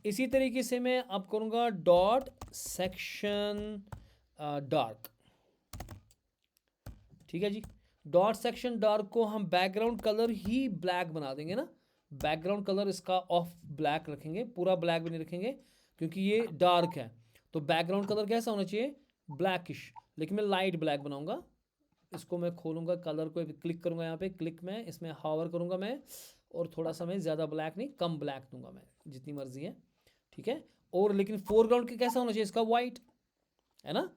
Speaker 1: इसी तरीके से मैं अब करूँगा डॉट सेक्शन डार्क, ठीक है जी। डॉट सेक्शन डार्क को हम बैकग्राउंड कलर ही ब्लैक बना देंगे ना, बैकग्राउंड कलर इसका ऑफ ब्लैक रखेंगे, पूरा ब्लैक भी नहीं रखेंगे क्योंकि ये डार्क है। तो बैकग्राउंड कलर कैसा होना चाहिए, ब्लैकिश, लेकिन मैं लाइट ब्लैक बनाऊंगा। इसको मैं खोलूंगा, कलर को क्लिक करूंगा, यहाँ पे क्लिक में इसमें हावर करूंगा मैं, और थोड़ा सा मैं ज़्यादा ब्लैक नहीं, कम ब्लैक दूंगा मैं, जितनी मर्जी है, ठीक है। और लेकिन फोरग्राउंड कैसा होना चाहिए इसका, वाइट है ना।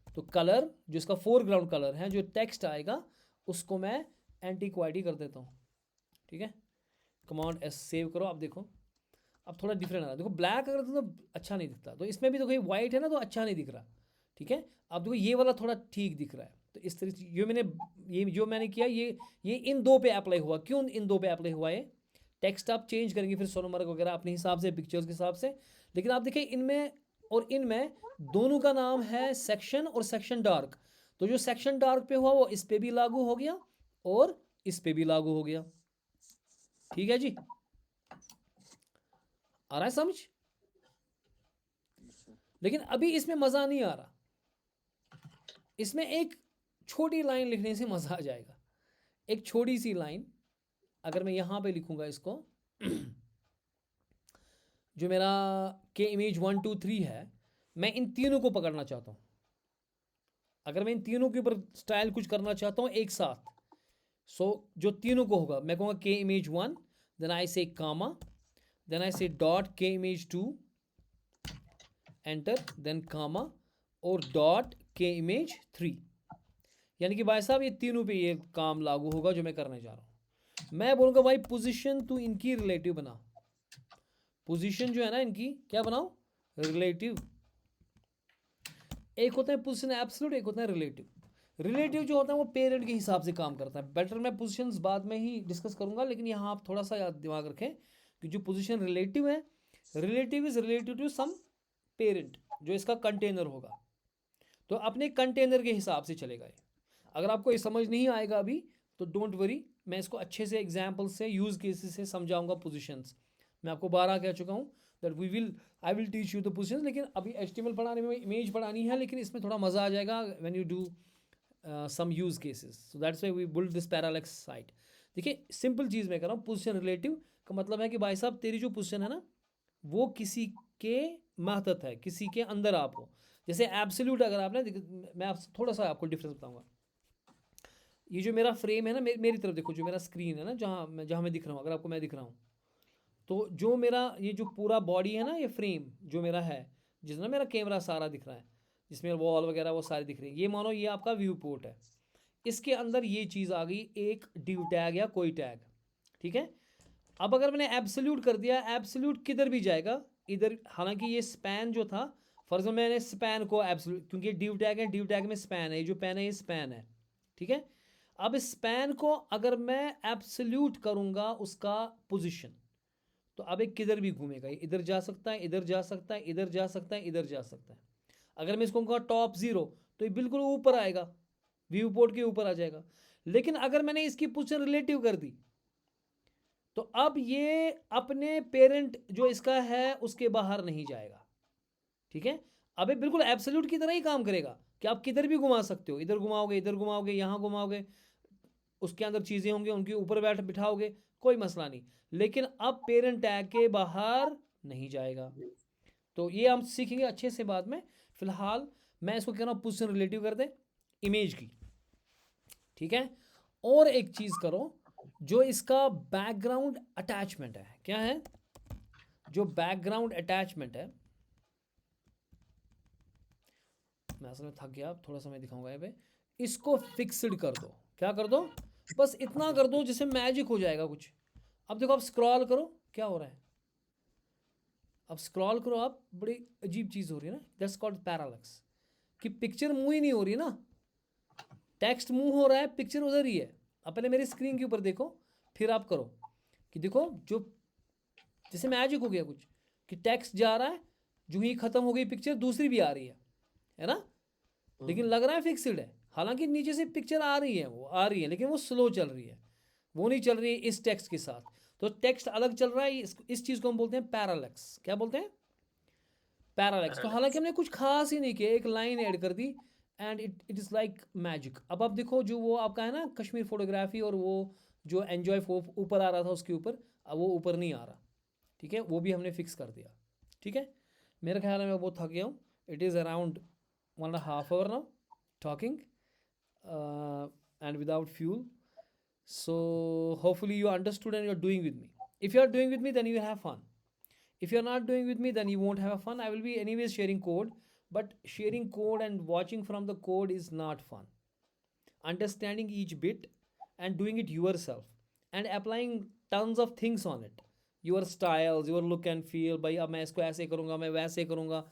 Speaker 1: तो कलर जो इसका फोरग्राउंड कलर है, जो टेक्स्ट आएगा उसको मैं एंटीक वाइट ही कर देता हूँ, ठीक है। कमांड एस सेव करो, आप देखो अब थोड़ा डिफरेंट आ रहा है। देखो ब्लैक अगर तो अच्छा नहीं दिखता, तो इसमें भी देखो ये वाइट है ना तो अच्छा नहीं दिख रहा, ठीक है। अब देखो ये वाला थोड़ा ठीक दिख रहा है। तो इस तरीके से ये जो मैंने किया ये इन दो पे अप्लाई हुआ। क्यों इन दो पे अप्लाई हुआ है, टेक्स्ट आप चेंज करेंगे फिर सोनमर्ग वगैरह अपने हिसाब से, पिक्चर्स के हिसाब से, लेकिन आप देखिए इनमें और इनमें दोनों का नाम है सेक्शन और सेक्शन डार्क। तो जो सेक्शन डार्क पे हुआ वो इस पे भी लागू हो गया और इस पे भी लागू हो गया, ठीक है जी। आ रहा है समझ, लेकिन अभी इसमें मजा नहीं आ रहा। इसमें एक छोटी लाइन लिखने से मजा आ जाएगा। एक छोटी सी लाइन अगर मैं यहां पे लिखूंगा इसको जो मेरा के इमेज 1 2 3 है, मैं इन तीनों को पकड़ना चाहता हूं। अगर मैं इन तीनों के ऊपर स्टाइल कुछ करना चाहता हूं एक साथ, सो जो तीनों को होगा मैं कहूँगा के इमेज 1, देन आई से कामा, then I say dot k image 2 enter, then comma और dot k image 3। यानी कि भाई साहब ये तीनों पे ये काम लागू होगा जो मैं करने जा रहा हूँ। मैं बोलूँगा भाई पोजीशन तू इनकी रिलेटिव बना, पोजीशन जो है ना इनकी क्या बनाओ, रिलेटिव। एक होता है पोजीशन एब्सोल्यूट, एक होता है रिलेटिव। रिलेटिव जो होता है वो पेरेंट के हिसाब से काम करता है। बेटर मैं पोजीशंस बाद में ही डिस्कस करूंगा, लेकिन यहाँ आप थोड़ा सा याद दिमाग रखें कि जो पोजीशन रिलेटिव है, relative is relative to some parent जो इसका कंटेनर होगा, तो अपने कंटेनर के हिसाब से चलेगा ये। अगर आपको ये समझ नहीं आएगा अभी तो डोंट वरी, मैं इसको अच्छे से एग्जाम्पल से यूज केसेस से समझाऊंगा पोजीशंस। मैं आपको 12 कह चुका हूँ that I will teach you the positions. लेकिन अभी HTML पढ़ाने में इमेज पढ़ानी है, लेकिन इसमें थोड़ा मज़ा आ जाएगा when you do some use cases. So that's why we build this parallax site. देखिए सिंपल चीज़ मैं कर रहा हूँ, पोजीशन रिलेटिव का मतलब है कि भाई साहब तेरी जो पोजीशन है ना वो किसी के महतत है, किसी के अंदर आप हो। जैसे एब्सोल्यूट अगर आपने, मैं आप थोड़ा सा आपको डिफरेंस बताऊंगा। ये जो मेरा फ्रेम है ना, मेरी तरफ देखो, जो मेरा स्क्रीन है ना, जहाँ मैं दिख रहा हूँ, अगर आपको मैं दिख रहा हूँ, तो जो मेरा ये जो पूरा बॉडी है ना, ये फ्रेम जो मेरा है, जिसमें मेरा कैमरा सारा दिख रहा है, जिसमें वॉल वगैरह वो सारी दिख रही है, ये मानो ये आपका व्यू पोर्ट है। इसके अंदर ये चीज़ आ गई, एक डिव टैग या कोई टैग, ठीक है। अब अगर मैंने एब्सोल्यूट कर दिया, एब्सोल्यूट किधर भी जाएगा इधर। हालांकि ये स्पैन जो था, फर्ज में मैंने स्पैन को एब्सोल्यूट, क्योंकि डिव टैग है, डिव टैग में स्पैन है, ये जो पेन है ये स्पैन है, ठीक है। अब स्पैन को अगर मैं एब्सोल्यूट करूंगा उसका पोजीशन, तो अब एक किधर भी घूमेगा, ये इधर जा सकता है, इधर जा सकता है, इधर जा सकता है, इधर जा सकता है। अगर मैं इसको कहूँगा टॉप 0 तो ये बिल्कुल ऊपर आएगा, व्यू पोर्ट के ऊपर आ जाएगा। लेकिन अगर मैंने इसकी पोजीशन रिलेटिव कर दी तो अब ये अपने पेरेंट जो इसका है उसके बाहर नहीं जाएगा, ठीक है। अब ये बिल्कुल एब्सोल्यूट की तरह ही काम करेगा कि आप किधर भी घुमा सकते हो, इधर घुमाओगे, इधर घुमाओगे, यहाँ घुमाओगे, उसके अंदर चीज़ें होंगी उनके ऊपर बिठाओगे, कोई मसला नहीं। लेकिन अब पेरेंट टैग के बाहर नहीं जाएगा। तो ये हम सीखेंगे अच्छे से बाद में। फिलहाल मैं इसको कह रहा हूँ पोजीशन रिलेटिव कर दे इमेज की, ठीक है। और एक चीज़ करो जो इसका बैकग्राउंड अटैचमेंट है। क्या है जो बैकग्राउंड अटैचमेंट है? मैं असल में थक गया, थोड़ा सा मैं दिखाऊंगा यहाँ पे। इसको फिक्स्ड कर दो। क्या कर दो? बस इतना कर दो जिससे मैजिक हो जाएगा कुछ। अब देखो, आप स्क्रॉल करो, क्या हो रहा है? अब स्क्रॉल करो आप, बड़ी अजीब चीज़ हो रही है ना, दैट्स कॉल्ड पैरालैक्स, कि पिक्चर मूव ही नहीं हो रही ना, टेक्स्ट मूव हो रहा है, पिक्चर उधर ही है। अब पहले मेरी स्क्रीन के ऊपर देखो, फिर आप करो कि देखो जो जैसे मैजिक हो गया कुछ, कि टेक्स्ट जा रहा है, जो ही खत्म हो गई पिक्चर दूसरी भी आ रही है ना, लेकिन लग रहा है फिक्स्ड है। हालांकि नीचे से पिक्चर आ रही है, वो आ रही है, लेकिन वो स्लो चल रही है, वो नहीं चल रही है इस टेक्स्ट के साथ। तो टेक्स्ट अलग चल रहा है, इस चीज़ को हम बोलते हैं पैरालैक्स। क्या बोलते हैं? पैरालैक्स। तो हालांकि हमने कुछ खास ही नहीं किया, एक लाइन ऐड कर दी and it is like magic. अब आप देखो, जो वो आपका है ना कश्मीर फोटोग्राफी, और वो जो एन्जॉय ऊपर आ रहा था उसके ऊपर, अब वो ऊपर नहीं आ रहा। ठीक है, वो भी हमने फिक्स कर दिया। ठीक है, मेरा ख्याल है मैं बहुत थक गया हूँ। It is around 1.5 hour now talking and without fuel. So hopefully you understood and you're doing with me. If you are doing with me, then you will have fun. If you're not doing with me, then you won't have fun. I will be anyways sharing code, but sharing code and watching from the code is not fun. Understanding each bit and doing it yourself and applying tons of things on it, your styles, your look and feel, भाई अब मैं इसको ऐसे करूँगा, मैं वैसे करूँगा,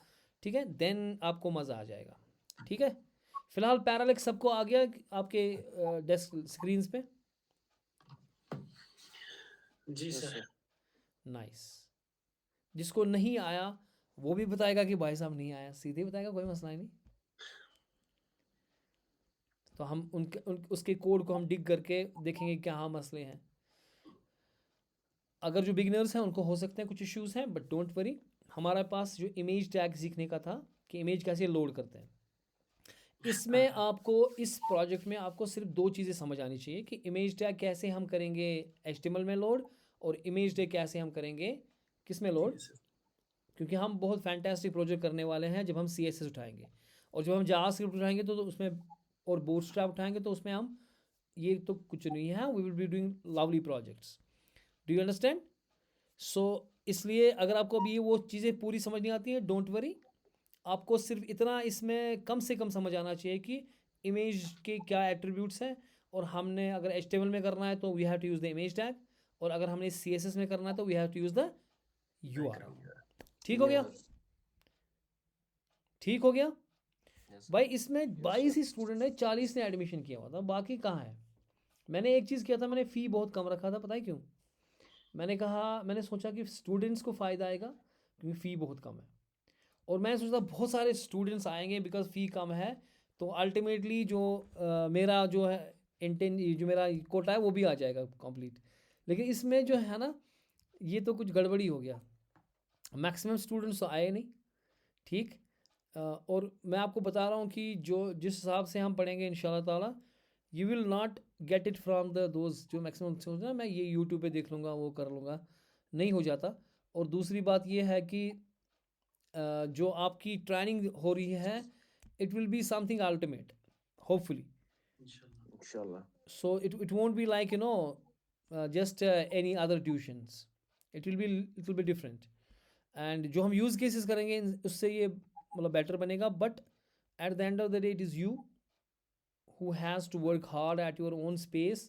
Speaker 1: ठीक है, देन आपको मज़ा आ जाएगा। ठीक है, फिलहाल पैरालेक्स सबको आ गया आपके डेस्क स्क्रीन्स पे?
Speaker 5: जी सर।
Speaker 1: नाइस। जिसको नहीं आया वो भी बताएगा कि भाई साहब नहीं आया, सीधे बताएगा, कोई मसला ही नहीं। तो हम उसके कोड को हम डिग करके देखेंगे क्या हाँ मसले हैं। अगर जो बिगिनर्स हैं उनको हो सकते हैं कुछ इश्यूज हैं, बट डोंट वरी, हमारे पास जो इमेज टैग सीखने का था कि इमेज कैसे लोड करते हैं, इसमें आपको इस प्रोजेक्ट में आपको सिर्फ 2 चीज़ें समझ आनी चाहिए कि इमेज टैग कैसे हम करेंगे HTML में लोड, और इमेज टैग कैसे हम करेंगे किस में लोड। क्योंकि हम बहुत फैंटास्टिक प्रोजेक्ट करने वाले हैं जब हम CSS उठाएंगे, और जब हम जावास्क्रिप्ट उठाएंगे तो उसमें, और बूटस्ट्रैप उठाएंगे तो उसमें हम, ये तो कुछ नहीं है, we will be doing lovely projects. Do you understand? So इसलिए अगर आपको अभी वो चीज़ें पूरी समझ नहीं आती हैं, डोंट वरी, आपको सिर्फ इतना इसमें कम से कम समझ आना चाहिए कि इमेज के क्या एट्रीब्यूट्स हैं, और हमने अगर HTML में करना है तो we have to use the image tag, और अगर हमने CSS में करना है तो we have to use the URL। ठीक हो गया? ठीक हो गया
Speaker 3: Yes,
Speaker 1: भाई? इसमें 22 ही स्टूडेंट है, 40 ने एडमिशन किया हुआ था, बाकी कहाँ है? मैंने एक चीज़ किया था, मैंने फ़ी बहुत कम रखा था, पता है क्यों? मैंने कहा, मैंने सोचा कि स्टूडेंट्स को फ़ायदा आएगा क्योंकि फ़ी बहुत कम है, और मैं सोचता बहुत सारे स्टूडेंट्स आएंगे बिकॉज फ़ी कम है, तो अल्टीमेटली जो मेरा जो है जो मेरा कोटा है वो भी आ जाएगा कंप्लीट। लेकिन इसमें जो है ना, ये तो कुछ गड़बड़ी हो गया, मैक्सिमम स्टूडेंट्स तो आए नहीं। ठीक, और मैं आपको बता रहा हूँ कि जो जिस हिसाब से हम पढ़ेंगे इंशाल्लाह ताला, you will not get it from the those जो मैक्सिमम सोचते हैं मैं ये यूट्यूब पे देख लूँगा, वो कर लूँगा, नहीं हो जाता। और दूसरी बात ये है कि जो आपकी ट्रेनिंग हो रही है, it will be something ultimate hopefully.
Speaker 2: इंशाल्लाह।
Speaker 1: So it won't be like just any other tuitions. It will be little bit different. And जो हम यूज़ केसेस करेंगे उससे ये मतलब बेटर बनेगा, but at the end of the day it is you who has to work hard at your own space,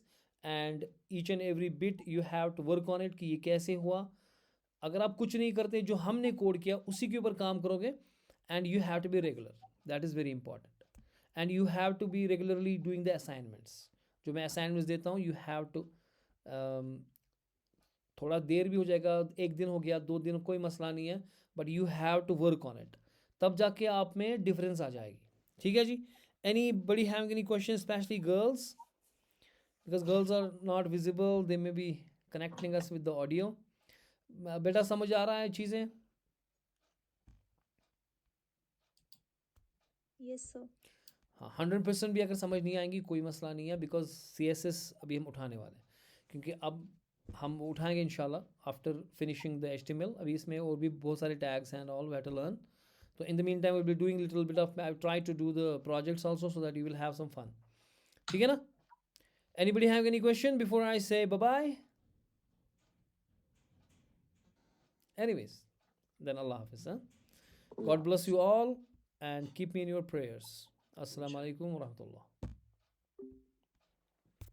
Speaker 1: and each and every bit you have to work on it कि ये कैसे हुआ। अगर आप कुछ नहीं करते, जो हमने कोड किया उसी के ऊपर काम करोगे, and you have to be regular, that is very important, and you have to be regularly doing the assignments। जो मैं असाइनमेंट्स देता हूँ, यू हैव टू, थोड़ा देर भी हो जाएगा, 1 दिन हो गया, 2 दिन, कोई मसला नहीं है, but you have to work on it, तब जाके आप में डिफरेंस आ जाएगी। ठीक है जी? Anybody having any question, specially girls, because girls are not visible, they may be connecting us with the audio. बेटा समझ आ रहा है चीज़ें?
Speaker 6: Yes sir.
Speaker 1: हाँ, 100% भी अगर समझ नहीं आएंगी कोई मसला नहीं है, बिकॉज CSS अभी हम उठाने वाले हैं, क्योंकि अब हम उठाएंगे इंशाल्लाह आफ्टर फिनिशिंग द HTML। अभी इसमें और भी बहुत सारे tags and all we have to learn. तो in the mean time will be doing little bit of, I try to do the projects also so that you will have some fun. ठीक है ना? Anybody have any question before I say bye bye? Anyways, then Allah Hafiz. Huh? God bless you all and keep me in your prayers. Assalamu alaikum wa rahmatullah.